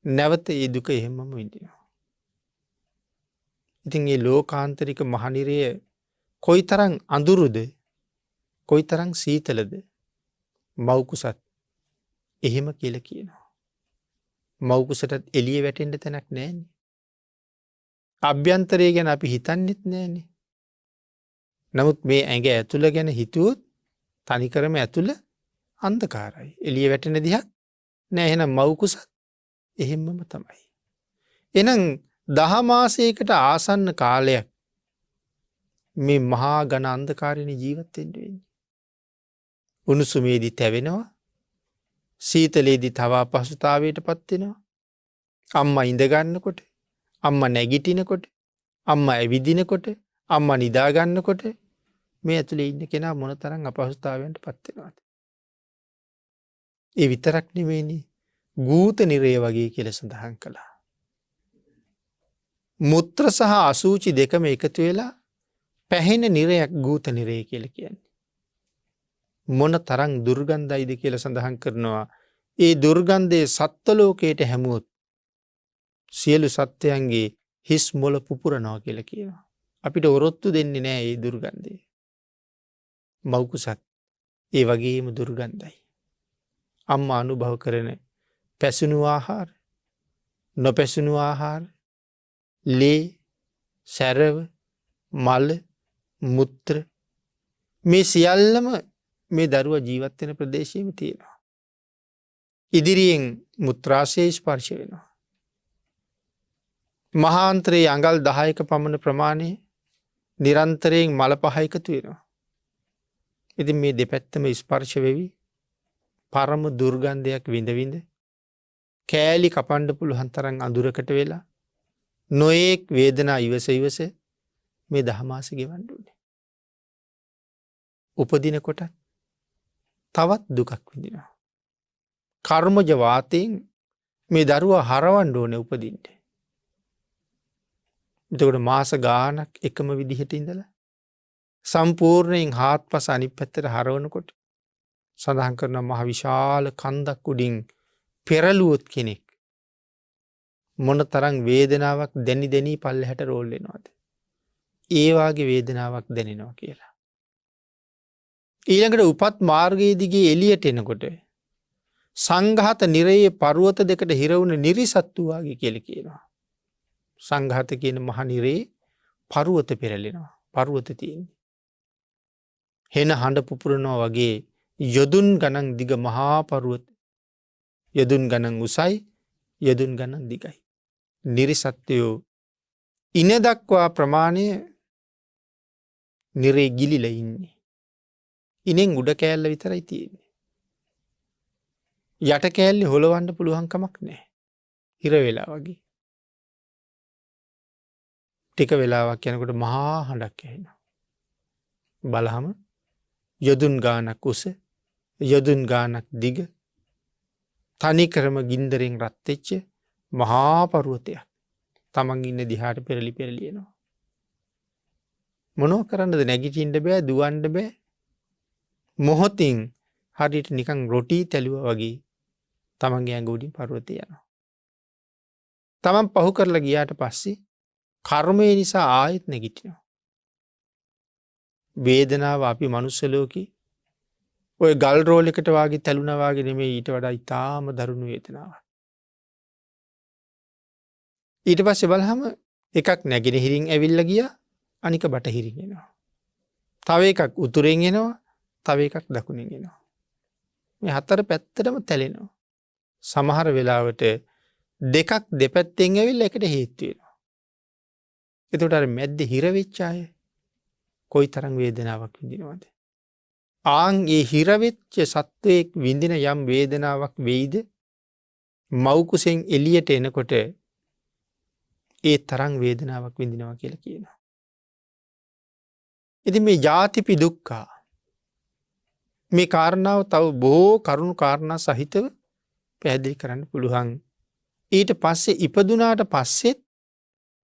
නැවත ඒ දුක එහෙමම විඳිනවා. ඉතින් ඒ ලෝකාන්තරික මහනිරය කොයි තරං අඳුරුද කොයි තරං සීතලද මවකුසත් එහෙම කියල කියනවා. මවකුසටත් එලිය වැටෙන්ට තැනක් නෑන. අභ්‍යන්තරය ගැන අපි හිතන්නෙත් නෑනෙ. නමුත් මේ ඇඟ ඇතුළ ගැන හිතුවත් තනිකරම ඇතුළ අන්දකාරයි. එලිය වැටෙන දිහක් නෑහෙනම් මවකුසත් එහෙම්මම තමයි. එනම් දහමාසයකට ආසන්න කාලයක් මේ මහා ගණ අන්දකාරණ ජීවත්තෙන්ටවෙන්නේ. උණුසුමේදී තැවෙනවා සීතලේදි තවා පසුතාවයට පත්වෙනවා. අම්ම ඉඳගන්නකොට අම්ම නැගිටිනකොට අම්ම ඇවිදිනකොට අම්ම නිදාගන්නකොට මේ ඇතුළේ ඉන්න කෙනා මොන තරන් අපහසුතාවයට පත්වෙනවාද. ඒ විතරක් නෙමේනි ගූත නිරේ වගේ කියල සඳහන් කළා. මුත්‍ර සහ අසූචි දෙකම එකතු වෙලා පැහෙන නිරයක් ගූත නිරේ කියල කියන්නේ. මොන තරං දුර්ගන්ධයිද කියල සඳහන් කරනවා. ඒ දුර්ගන්ධය සත්වලෝකයට හැමුවොත් සියලු සත්‍යයන්ගේ හිස් මොල පුපුරනවා කියල කියනවා. අපිට ඔරොත්තු දෙන්නේ නෑ ඒ දුර්ගන්ධය. මවකුසත් ඒ වගේම දුර්ගන්ධයි. අම්ම අනුභව කරන පැසුණු ආහාර නොපැසුණු ආහාර ලේ සැරව මල මුත්‍ර මේ සියල්ලම මේ දරුව ජීවත්වෙන ප්‍රදේශයම තියෙනවා. ඉදිරියෙන් මුත්‍රාශය ස්පර්ශ වෙනවා. මහාන්ත්‍රයේ අඟල් 10ක පමණ ප්‍රමාණය නිරන්තරයෙන් මල පහයිකතු වෙනවා. ඉතින් මේ දෙපැත්තම ස්පර්ශ වෙවි පරම දුර්ගන්ධයක් විඳවිඳ කෑලි කපන්ඩ පුළුවන් තරන් අඳුරකට වෙලා නොයෙක් වේදනා ඉවස ඉවස මේ දහමාස ගෙවන්ඩුනේ. උපදිනකොට තවත් දුකක් විඳිනවා. කර්මජ වාතයෙන් මේ දරුවා හරවන්ඩ ඕන උපදින්ට. එතකොට මාස ගානක් එකම විදිහට ඉඳල සම්පූර්ණයෙන් හාත් පස අනි පැත්තට හරවනකොට සඳහන් කරන මහ විශාල කන්දක් උඩින් පෙරලුවොත් කෙනෙක් මොන තරං වේදනාවක් දැනි දැනී පල්ල හැට රෝල්ලෙනවාද. ඒවාගේ වේදනාවක් දැනෙනවා කියලා. ඊළඟට උපත් මාර්ගයේදිගේ එලියට එනකොට සංඝාත නිරයේ පරුවත දෙකට හිරවුණ නිරිසත්තුවාගේ කියල කියනවා. සංඝාත කියන මහනිරේ පරුවත පෙරලෙනවා පරුවත තියෙන්. හෙන හඬ පුපුරනවා වගේ යොදුන් ගණන් දිග මහා පරුවත යොදුන් ගණන් උසයි යොදුන් ගණන් දිගයි. නිරිසත්වයෝ ඉන දක්වා ප්‍රමාණය නිරේ ගිලිල ඉන්නේ. ඉනෙන් උඩ කෑල්ල විතරයි තියෙන්නේ. යට කෑල්ලි හොළවන්න පුළුවන්කමක් නෑ. හිර වෙලා වගේ. ටික වෙලාවක් යනකොට මහා හඬක් ඇහෙනවා. බලහම යොදුන් ගානක් උස යොදුන් ගානක් දිග තනිකරම ගින්දරෙන් රත්වෙච්ච මහා පරුවතයක් තමන් ඉන්න දිහාට පෙරලි පෙරලියනවා. මොනෝ කරන්නද නැගිටින්ට බෑ දුවන්ඩ බෑ මොහොතින් හරිට නිකං රොටී තැලුව වගේ තමන්ගේ ඇඟුඩින් පරුවත යනවා. තමන් පහු කරලා ගියාට පස්සේ කර්මය නිසා ආයෙත් නැගිටිනවා. වේදනාව අපි මනුස්සලෝකි ඔය ගල් රෝලෙකට වගේ තැලුණවාගෙන මේ ඊට වඩා ඉතාම දරුණු වේදනාව. ඊට පස්සේ බලහම එකක් නැගෙන හිරින් ඇවිල්ල ගිය අනික බටහිරින් එනවා. තව එකක් උතුරෙන් එනවා, තව එකක් දකුණෙන් එනවා. මේ හතර පැත්තටම තැලෙනවා. සමහර වෙලාවට දෙකක් දෙපැත්තෙන් ඇවිල්ලා එකට හේතු වෙනවා. එතකොට අර මැද්දේ හිර වෙච්ච අය කොයි තරම් වේදනාවක් විඳිනවද? ආන් ඒ හිර වෙච්ච සත්වයෙක් විඳින යම් වේදනාවක් වෙයිද? මව් කුසෙන් එළියට එනකොට ඒ තරම් වේදනාවක් විඳිනවා කියලා කියනවා. ඉතින් මේ ජාතිපි දුක්ඛා මේ කාරණාව තව බොහෝ කරුණු කාරණා සහිතව පැහැදිලි කරන්න පුළුවන්. ඊට පස්සේ ඉපදුනාට පස්සෙත්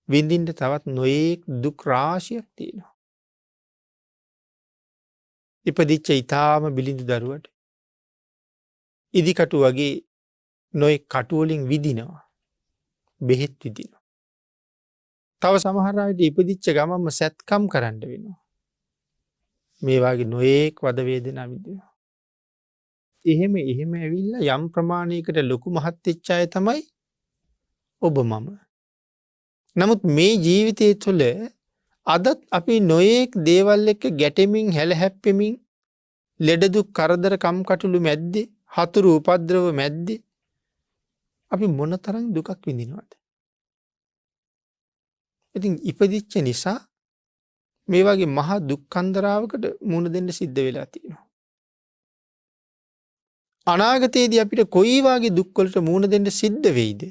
විඳින්න තවත් නොයෙක් දුක් රාශියක් තියෙනවා. ඉපදිච්ච ඊටාම බිලිඳු දරුවට ඉදිකටු වගේ නොයෙක් කටු වලින් විදිනවා. බෙහෙත් විදිනවා. තව සමහර අයට ඉපදිච්ච ගමන්ම සැත්කම් කරන්න වෙනවා. මේ වගේ නොයෙක් වද වේදනා විඳිනවා. එහෙම ඇවිල්ලා යම් ප්‍රමාණයකට ලොකු මහත් වෙච්ච අය තමයි ඔබ මම. නමුත් මේ ජීවිතය තුළ අදත් අපි නොයෙක් දේවල් එක්ක ගැටෙමින් හැලහැප්පෙමින් ලෙඩ දුක් කරදර කම්කටොළු මැද්දේ හතුරු උපද්‍රව මැද්දේ අපි මොනතරම් දුකක් විඳිනවද? ඉතින් ඉපදිච්ච නිසා මේ වගේ මහා දුක්ඛන්දරාවකට මුහුණ දෙන්න සිද්ධ වෙලා තියෙනවා. අනාගතයේදී අපිට කොයි වගේ දුක් වලට මුහුණ දෙන්න සිද්ධ වෙයිද?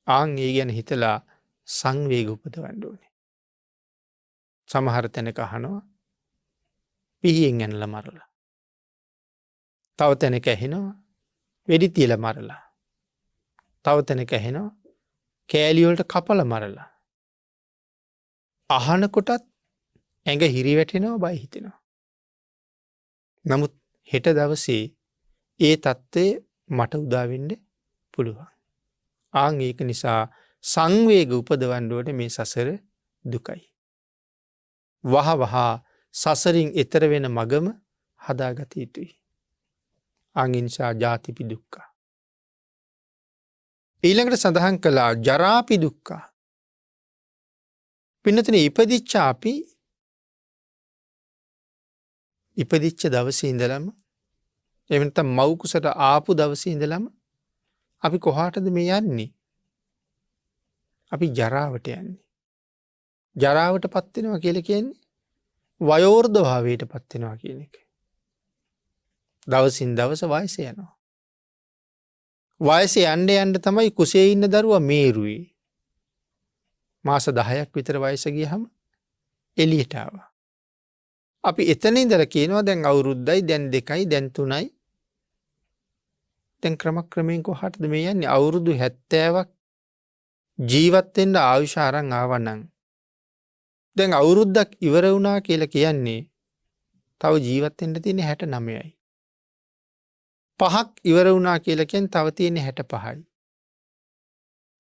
ආන් ඒ ගැන හිතලා සංවේග උපදවන්න ඕනේ. සමහර තැනක අහනවා පිහියෙන් ඇනලා මරලා. තව තැනක ඇහෙනවා වෙඩි තියලා මරලා. තව තැනක ඇහෙනවා කෑලි වලට කපලා මරලා. අහනකොටත් ඇඟ හිරි වැටෙනවා, බය හිතෙනවා. නමුත් හෙට දවසේ ඒ தත්ත්වය මට උදා වෙන්න පුළුවන්. ආන් ඒක නිසා සංවේග උපදවන්න ඕනේ මේ සසර දුකයි. වහ සසරින් එතර වෙන මගම හදාගත යුතුයි. ආන් ඒ නිසා ජාතිපි දුක්ඛ. ඊළඟට සඳහන් කළා ජරාපි දුක්ඛ. පින්නතනේ ඉපදිච්ච අපි ඉපදිච්ච දවසේ ඉඳලම එහෙම නැත්නම් මව් කුසට ආපු දවසේ ඉඳලම අපි කොහාටද මේ යන්නේ? අපි ජරාවට යන්නේ. ජරාවට පත් වෙනවා කියලා කියන්නේ වයෝවෘද්ධ භාවයට පත් වෙනවා කියන එක. දවසින් දවස වයස යනවා. වයසේ යන්න තමයි කුසේ ඉන්න දරුවා මේරුවේ. මාස 10ක් විතර වයස ගියහම එළියට ආවා. අපි එතන ඉඳලා කියනවා දැන් අවුරුද්දයි, දැන් 2යි, දැන් 3යි. දැන් ක්‍රමක්‍රමයෙන් කොහාටද මේ යන්නේ? අවුරුදු 70ක් ජීවත් වෙන්න ආයුෂ අරන් ආවනම් දැන් අවුරුද්දක් ඉවර වුණා කියලා කියන්නේ තව ජීවත් වෙන්න තියෙන්නේ 69යි. 5ක් ඉවර වුණා කියලා කියන්නේ තව තියෙන්නේ 65යි.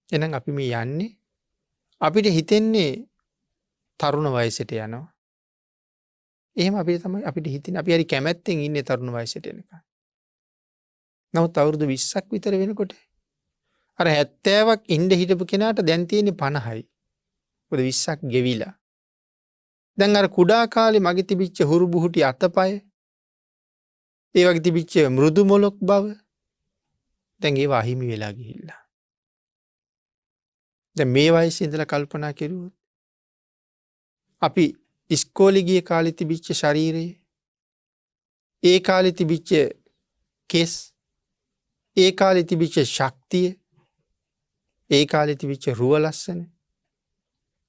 එහෙනම් අපි මේ යන්නේ අපිට හිතෙන්නේ තරුණ වයසට යනවා. එහෙම අපිට හිතෙන්නේ අපි හරි කැමැත්තෙන් ඉන්නේ තරුණ වයසට එනකන්. නමුත් අවුරුදු 20ක් විතර වෙනකොට අර 70ක් ඉඳ හිටපු කෙනාට දැන් තියෙන්නේ 50යි. මොකද 20ක් ගෙවිලා. දැන් අර කුඩා කාලේ මගේ තිබිච්ච හුරු බුහුටි අතපය ඒ වගේ තිබිච්ච මෘදු මොලොක් බව දැන් ඒවා අහිමි වෙලා ගිහිල්ලා. දැන් මේ වයසේ ඉඳලා කල්පනා කෙරුවොත් අපි ඉස්කෝලේ ගිය කාලේ තිබිච්ච ශරීරය, ඒ කාලේ තිබිච්ච කෙස්, ඒ කාලේ තිබිච්ච ශක්තිය, ඒ කාලේ තිබිච්ච රුව ලස්සන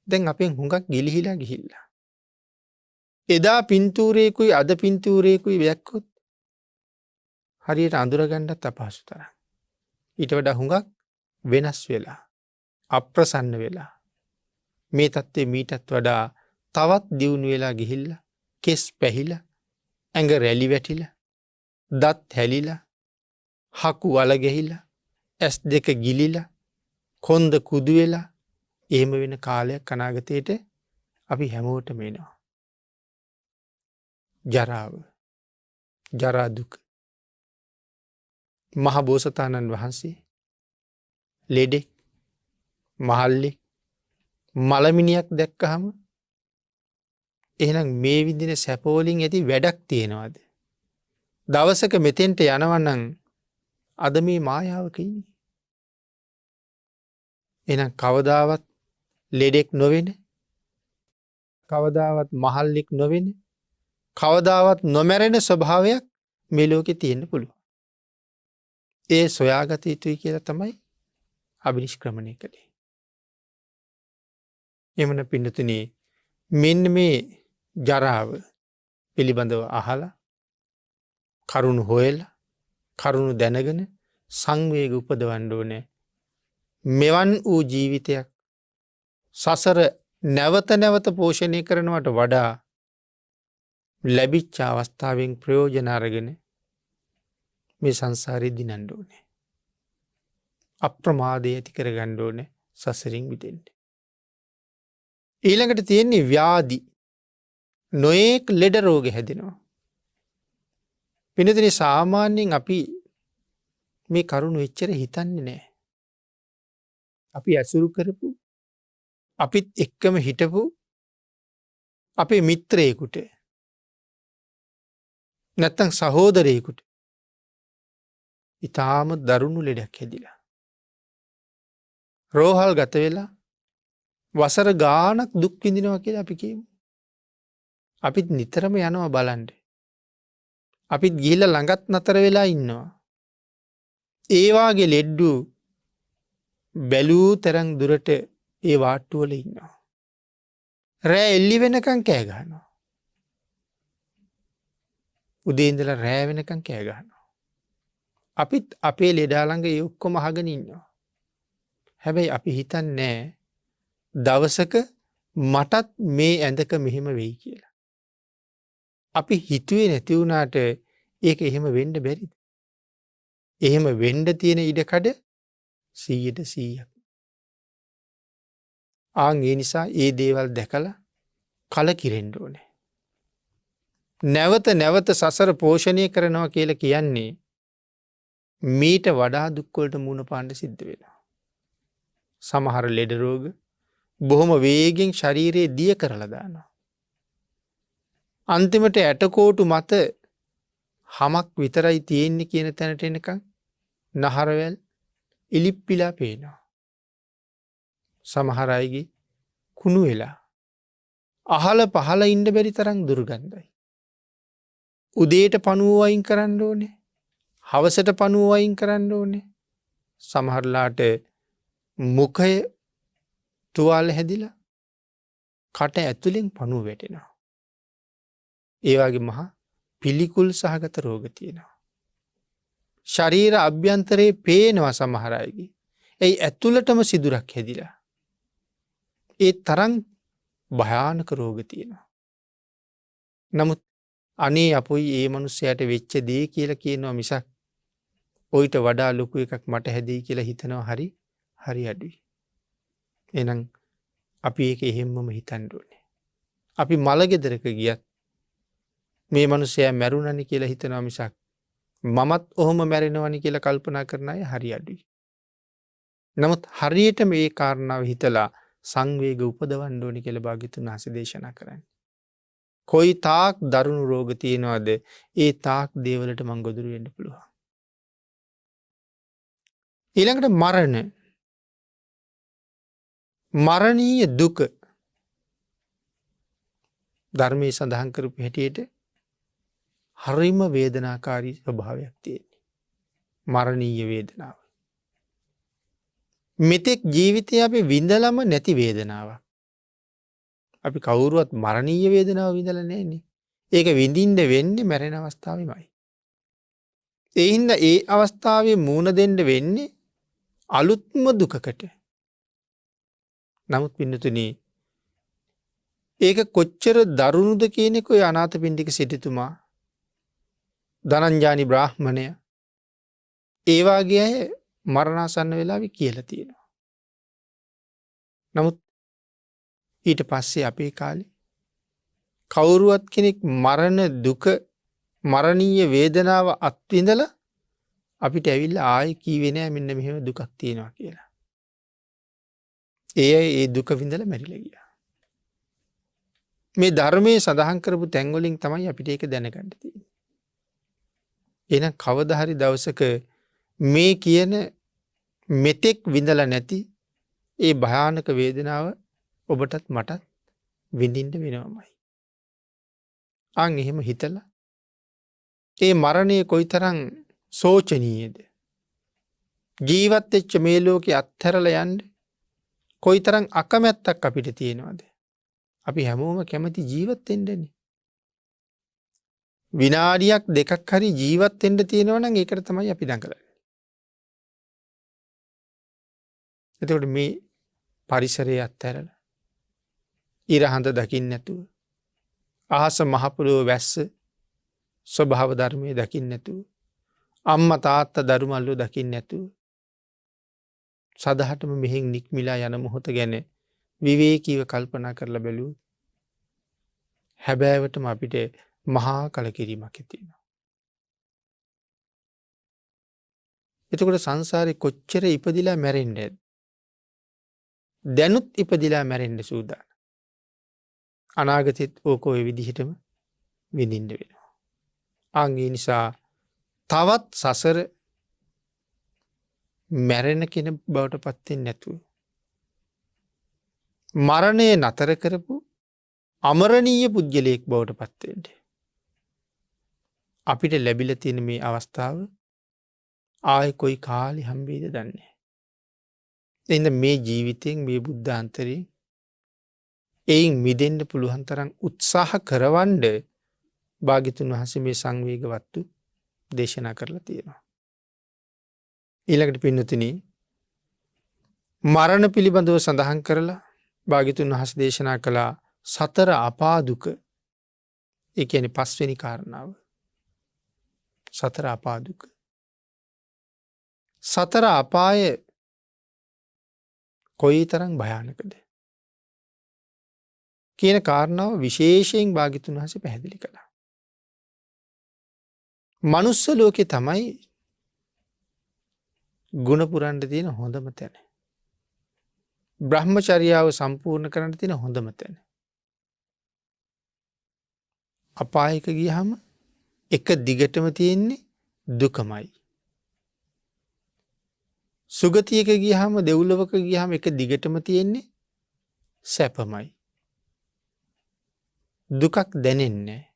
දැන් අපෙන් හුඟක් ගිලිහිලා ගිහිල්ලා. එදා පින්තූරයකුයි අද පින්තූරයකුයි දැක්කොත් හරියට අඳුරගන්නත් අපහසු තරම්. ඊට වඩා හුඟක් වෙනස් වෙලා, අප්‍රසන්න වෙලා මේ තත්ත්වයේ මීටත් වඩා තවත් දියුණු වෙලා ගිහිල්ලා, කෙස් පැහිලා, ඇඟ රැලි වැටිලා, දත් හැලිලා, හකු වල ගැහිලා, ඇස් දෙක ගිලිලා, කොන්ද කුදු වෙලා එහෙම වෙන කාලයක් අනාගතයේට අපි හැමෝටම එනවා. ජරාව, ජරා දුක. මහ බෝසතාණන් වහන්සේ ලෙඩෙක්, මහල්ලෙක්, මලමිනියක් දැක්කහම එහෙනම් මේ විදින සැපවලින් ඇති වැඩක් තියෙනවාද. දවසක මෙතෙන්ට යනවන්නන් අද මේ මායාවක ඉන්නේ. එනම් කවදාවත් ලෙඩෙක් නොවෙන කවදාවත් මහල්ලෙක් නොවෙන කවදාවත් නොමැරෙන ස්වභාවයක් මෙලෝකෙ තියෙන්න්න පුළුව. ඒ සොයාගත යුතුයි කියලා තමයි අභිනිෂ්ක්‍රමණය කළේ. එමන පිඩතුනේ මෙන්න මේ ජරාව පිළිබඳව අහලා කරුණු හොයල කරුණු දැනගෙන සංවේග උපදවන්ඩෝනෑ. මෙවන් වූ ජීවිතයක් සසර නැවත නැවත පෝෂණය කරනවට වඩා ලැබිච්ච අවස්ථාවෙන් ප්‍රයෝජනාරගෙන මේ සංසාරය දිනන්ඩෝනෑ. අප්‍රමාදය ඇති කර ගණ්ඩෝන සසරින් විතෙන්ට. ඊළඟට තියෙන්නේ ව්‍යාදි නොයෙක් ලෙඩ රෝග හැදෙනවා. පිනතින සාමාන්‍යයෙන් අපි මේ කරුණු එච්චර හිතන්නේ නෑ. අපි ඇසුරු කරපු අපිත් එක්කම හිටපු අපේ මිත්‍රයෙකුට නැත්තං සහෝදරයෙකුට ඉතාම දරුණු ලෙඩක් හැදිලා. රෝහල් ගත වෙලා වසර ගානක් දුක් විඳිනවා කියලා අපි කියමු. අපිත් නිතරම යනවා බලන්ඩ. අපිත් ගිහිල්ල ළඟත් නතර වෙලා ඉන්නවා. ඒවාගේ ලෙඩ්ඩු බැලූ තරං දුරට ඒ වාට්ටුවල ඉන්නවා. රෑ එල්ලි වෙනකං කෑගහනවා. උදේන්දල රෑ වෙනකං කෑගහනවා. අපිත් අපේ ලෙඩාළඟ ඒ ඔක්කොම අහගෙන ඉන්නවා. හැබැයි අපි හිතන් නෑ දවසක මටත් මේ ඇඳක මෙහෙම වෙයි කියලා. අපි හිතුවේ නැතිවුණට ඒක එහෙම වෙන්ඩ බැරිද. එහෙම වෙන්ඩ තියෙන ඉඩකඩ 100%. ආං ඒ නිසා ඒ දේවල් දැකලා කල කිරෙන්ඩ ඕනෑ. නැවත නැවත සසර පෝෂණය කරනවා කියල කියන්නේ මීට වඩා දුක්කොලට මුණ පාණ්ඩ සිද්ධ වෙනවා. සමහර ලෙඩරෝග බොහොම වේගෙන් ශරීරයේ දිය කරලදානවා. අන්තිමට ඇටකෝටු මත හමක් විතරයි තියෙන්නේ කියන තැනට එනකං නහරවැල් ඉලිප්පිලා පේනවා. සමහරයිගේ කුණු වෙලා අහල පහල ඉන්ඩ බැරි තරම් දුර්ගන්ධයි. උදේට පනුවවයින් කරන්න ඕනේ හවසට පනුවවයින් කරන්න ඕනේ සමහරලාට මුඛය තුවාල හැදිලා කට ඇතුළෙන් පනුව වැටෙනවා. ඒවාගේ මහා පිළිකුල් සහගත රෝග තියෙනවා. ශරීර අභ්‍යන්තරයේ පේනවා සමහරයගේ. ඇයි ඇතුළටම සිදුරක් හැදිලා. ඒ තරං භයානක රෝග තියෙනවා. නමුත් අනේ අපොයි ඒ මනුස්සයට වෙච්ච දේ කියලා කියනවා මිසක් ඔයිට වඩා ලොකු එකක් මට හැදී කියලා හිතනවා හරි හරි අඩුයි. එනම් අපි ඒක එහෙම්මම හිතන්ඩුවනේ. අපි මළගෙදරක ගියත් මේ මනුස්සය මැරුණනි කියලා හිතනවා මිසක් මමත් ඔහොම මැරෙනවනි කියලා කල්පනා කරන අය හරි අඩුයි. නමුත් හරියට මේ කාරණාව හිතලා සංවේග උපදවන්ඩෝනි කියල භාගිතුන් වහන්සේ දේශනා කරන්න. කොයි තාක් දරුණු රෝග තියෙනවාද ඒ තාක් දේවලට මං ගොදුරු වෙන්න පුළුවන්. ඊළඟට මරණ මරණීය දුක ධර්මයේ සඳහන් කරපු හැටියට හරිම වේදනාකාරී ස්වභාවයක් තියෙන්නේ. මරණීය වේදනාව. මෙතෙක් ජීවිතය අපි විඳලම නැති වේදනාවක්. අපි කවුරුවත් මරණීය වේදනාව විඳල නෑනේ. ඒක විඳින්ඩ වෙන්නේ මැරෙන අවස්ථාවමයි. එහින්ද ඒ අවස්ථාවේ මූුණ දෙන්න වෙන්නේ අලුත්ම දුකකට. නමුත් පින්නතුනී ඒක කොච්චර දරුණුද කියනෙකොයි අනාථ පිණ්ඩික සිටිතුමා ධනංජානි බ්‍රාහ්මණය ඒවාගේ අය මරණාසන්න වෙලාවි කියල තියෙනවා. නමුත් ඊට පස්සේ අපේ කාලේ කවුරුවත් කෙනෙක් මරණ දුක මරණීය වේදනාව අත්විඳල අපිට ඇවිල්ල ආය කීවෙනෑ මෙන්න මෙහෙම දුකක් තියෙනවා කියලා. ඒ දුක විඳල මැරිල ගියා. මේ ධර්මයේ සඳහන් කරපු තැන්වලින් තමයි අපිට ඒක දැනගන්න තියෙන්නේ. එහෙනම් කවදා හරි දවසක මේ කියන මෙතෙක් විඳලා නැති ඒ භයානක වේදනාව ඔබටත් මටත් විඳින්න වෙනවමයි. අන් එහෙම හිතලා ඒ මරණය කොයිතරම් සෝචනීයද? ජීවත් වෙච්ච මේ ලෝකේ අත්හැරලා යන්න කොයිතරම් අකමැත්තක් අපිට තියෙනවද? අපි හැමෝම කැමති ජීවත් වෙන්නනේ. විනාඩියක් දෙකක් හරි ජීවත් වෙන්න තියෙනවා නම් ඒකට තමයි අපි දඟලන්නේ. එතකොට මේ පරිසරය අත්හැරලා ඉර හඳ දකින්න නැතුව අහස මහ පොළොව වැස්ස ස්වභාව ධර්මයේ දකින්න නැතුව අම්මා තාත්තා දරු මල්ලෝ දකින්න නැතුව සදහටම මෙහෙන් නික්මිලා යන මොහොත ගැන විවේකීව කල්පනා කරලා බැලුවොත් හැබෑවටම අපිට මහා කලකිරීමක් ඇති වෙනවා. එතකොට සංසාරේ කොච්චර ඉපදිලා මැරෙන්නේද? දැනුත් ඉපදිලා මැරෙන්න සූදානම්. අනාගතෙත් ඕක ඔය විදිහටම විඳින්න වෙනවා. ඒ නිසා තවත් සසර මැරෙන කෙනෙක් බවට පත් වෙන්නේ නැතුව මරණය නතර කරපු අමරණීය පුද්ගලයෙක් බවට පත් වෙන්න අපිට ලැබිලා තියෙන මේ අවස්ථාව ආයේ කොයි කාලේ හම්බෙයිද දන්නේ නැහැ. එහෙනම් මේ ජීවිතයෙන් මේ බුද්ධාන්තරේ එයින් මිදෙන්න පුළුවන් තරම් උත්සාහ කරවන්න භාග්‍යතුන් වහන්සේ මේ සංවේගවත්තු දේශනා කරලා තියෙනවා. ඊළඟට පින්නතුනි මරණ පිළිබඳව සඳහන් කරලා භාග්‍යතුන් වහන්සේ දේශනා කළා සතර අපා දුක. ඒ කියන්නේ පස්වෙනි කාරණාව. සතර අපා දුක. සතර අපාය කොයිතරම් භයානකද කියන කාරණාව විශේෂයෙන් භාග්‍යතුන් වහන්සේ පැහැදිලි කළා. මනුස්ස ලෝකේ තමයි ගුණ පුරන්න තියෙන හොඳම තැන. බ්‍රහ්මචර්යාව සම්පූර්ණ කරන්න තියෙන හොඳම තැන. අපායක ගියහම එක දිගටම තියෙන්නේ දුකමයි. සුගතියක ගියහම දෙව්ලොවක ගියහම එක දිගටම තියෙන්නේ සැපමයි. දුකක් දැනෙන්නේ නැහැ.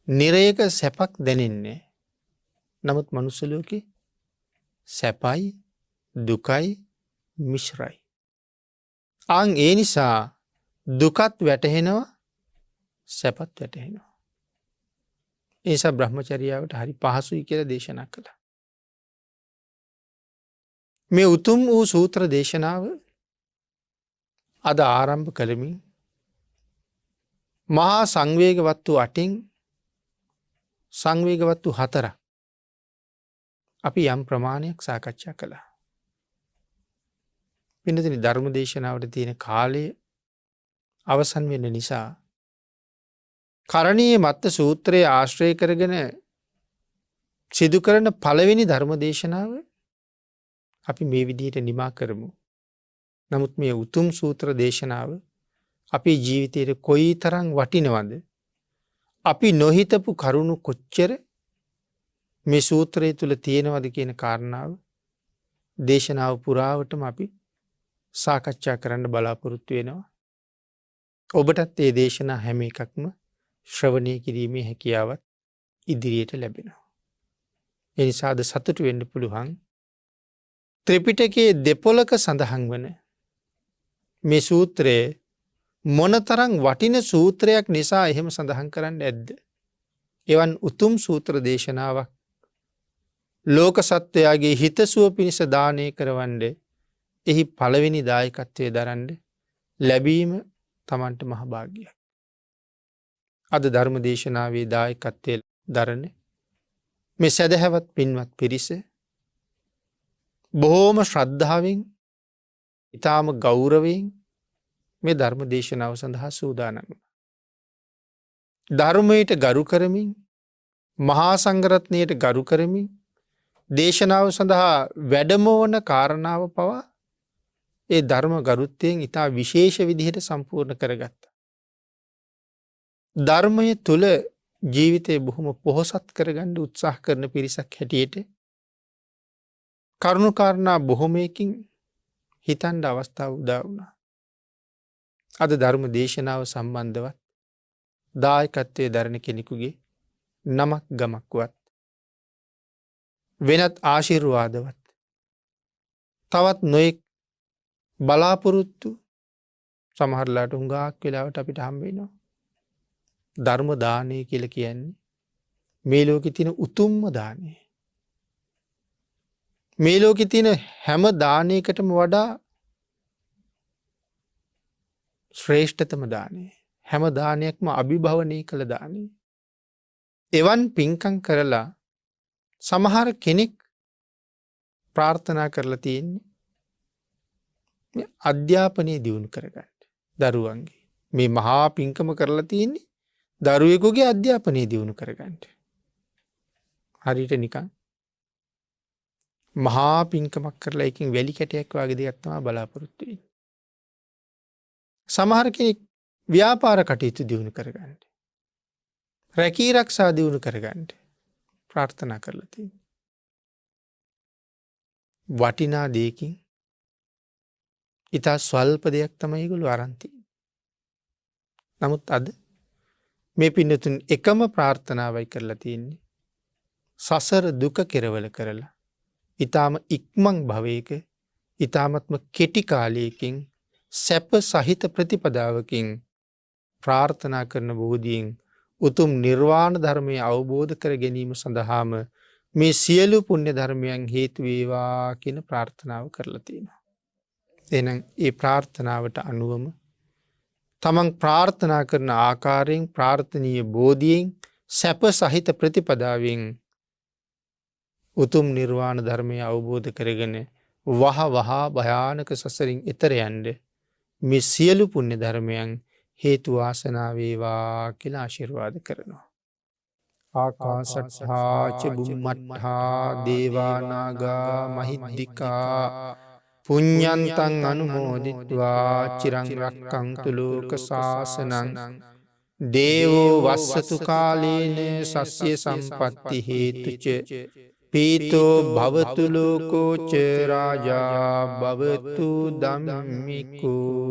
නිරයක සැපක් දැනෙන්නේ නැහැ. නමුත් මනුස්ස ලෝකේ සැපයි දුකයි මිශ්‍රයි. ඒ නිසා දුකත් වැටහෙනවා සැපත් වැටහෙනවා. ඒ නිසා බ්‍රහ්මචර්යාවට හරි පහසුයි කියලා දේශනා කළා. මේ උතුම් වූ සූත්‍ර දේශනාව අද ආරම්භ කළමින් මහා සංවේගවත්තු 8න් සංවේගවත්තු 4 අපි යම් ප්‍රමාණයක් සාකච්ඡා කළා. පින්නතිනි ධර්ම දේශනාවට තියෙන කාලය අවසන් වෙන නිසා කරණීය මත්ත සූත්‍රයේ ආශ්‍රය කරගෙන සිදු කරන පළවෙනි ධර්ම දේශනාව අපි මේ විදිහට නිමා කරමු. නමුත් මේ උතුම් සූත්‍ර දේශනාව අපේ ජීවිතයට කොයිතරම් වටිනවද? අපි නොහිතපු කරුණු කොච්චර මේ සූත්‍රය තුල තියෙනවද කියන කාරණාව දේශනාව පුරාවටම අපි සාකච්ඡා කරන්න බලාපොරොත්තු වෙනවා. ඔබටත් මේ දේශනා හැම එකක්ම ශ්‍රවණය කිරීමේ හැකියාවත් ඉදිරියට ලැබෙනවා. ඒ නිසා අද සතුටු වෙන්න පුළුවන් ත්‍රිපිටකයේ දෙපොලක සඳහන් වන මේ සූත්‍රය මොනතරම් වටින සූත්‍රයක් නිසා එහෙම සඳහන් කරන්න ඇද්ද? එවන් උතුම් සූත්‍ර දේශනාවක් ලෝක සත්වයාගේ හිතසුව පිණිස දානය කරවන්න එහි පළවෙනි දායකත්වයේ දරන්න ලැබීම තමන්ට මහ භාග්‍යයක්. අද ධර්ම දේශනාවේ දායකත්වයේ දරන මේ සදහවත් පින්වත් පිරිස බොහෝම ශ්‍රද්ධාවෙන් ඊටාම ගෞරවයෙන් මේ ධර්ම දේශනාව සඳහා සූදානම්. ධර්මයට ගරු කරමින් මහා සංඝරත්නයට ගරු කරමින් දේශනාව සඳහා වැඩමවන කාරණාව පවා ඒ ධර්ම ගරුත්වයෙන් ඊට විශේෂ විදිහට සම්පූර්ණ කරගත්තා. ධර්මය තුළ ජීවිතය බොහොම පොහොසත් කරගන්න උත්සාහ කරන පිරිසක් හැටියට කරුණුකාරණා බොහොමයකින් හිතන්ඩ අවස්ථාව උදා වුණා. අද ධර්ම දේශනාව සම්බන්ධවත් දායකත්වය දරණ කෙනෙකුගේ නමක් ගමක්වත් වෙනත් ආශිර්වාදවත් තවත් නොයෙක් බලාපොරොත්තු සමහරලාට හුඟාක් වෙලාවට අපිට හම්බෙනවා. ධර්ම දානය කියල කියන්නේ මේ ලෝකෙ තියෙන උතුම්ම දානය. මේ ලෝකෙ තියෙන හැම දානයකටම වඩා ශ්‍රේෂ්ඨතම දානය. හැම දානයක්ම අභිභවනය කළ දානය. එවන් පින්කං කරලා සමහර කෙනෙක් ප්‍රාර්ථනා කරලා තියෙන්නේ අධ්‍යාපනය දියුණු කරගන්න දරුවන්ගේ. මේ මහා පින්කම කරලා තියෙන්නේ දරුවෙකුගේ අධ්‍යාපනය දියුණු කරගන්නට. හරිට නිකන් මහා පින්කමක් කරලා එකින් වැලි කැටයක් වගේ දෙයක් තමයි බලාපොරොත්තු වෙන්නේ. සමහර කෙනෙක් ව්‍යාපාර කටයුතු දියුණු කරගන්න. රැකී රක්ෂා දියුණු කරගන්න ප්‍රාර්ථනා කරලා තියෙනවා. වටිනා දෙයකින් ඉතා ස්වල්ප දෙයක් තමයි ඒගොල්ලෝ අරන් තියෙන්නේ. නමුත් අද මේ පින්නතුන් එකම ප්‍රාර්ථනාවයි කරලා තියෙන්නේ සසර දුක කෙරවල කරලා ඊටාම ඉක්මන් භවයක ඊටාමත්ම කෙටි කාලයකින් සැප සහිත ප්‍රතිපදාවකින් ප්‍රාර්ථනා කරන බෝධියෙන් උතුම් නිර්වාණ ධර්මය අවබෝධ කර ගැනීම සඳහාම මේ සියලු පුණ්‍ය ධර්මයන් හේතු වේවා කියන ප්‍රාර්ථනාව කරලා තියෙනවා. එහෙනම් ඒ ප්‍රාර්ථනාවට අනුවම තමන් ප්‍රාර්ථනා කරන ආකාරයෙන් ප්‍රාර්ථනීය බෝධියෙන් සැප සහිත ප්‍රතිපදාවෙන් උතුම් නිර්වාණ ධර්මය අවබෝධ කරගෙන වහ වහා භයානක සසරින් එතර යන්න මේ සියලු පුණ්‍ය ධර්මයන් හේතු වාසනා වේවා කියලා ආශිර්වාද කරනවා. ආකාශට්ඨා ච බුම්මට්ඨා දේවා නාග මහිද්దికා පුඤ්ඤන්තං අනුමෝදිත්වා චිරං රක්ඛන්තු ලෝක සාසනං දේවෝ වස්සතු කාලේන සස්්‍ය සම්පත්ති හේතුච පීතෝ භවතු ලෝකෝ ච රාජා භවතු ධම්මිකෝ.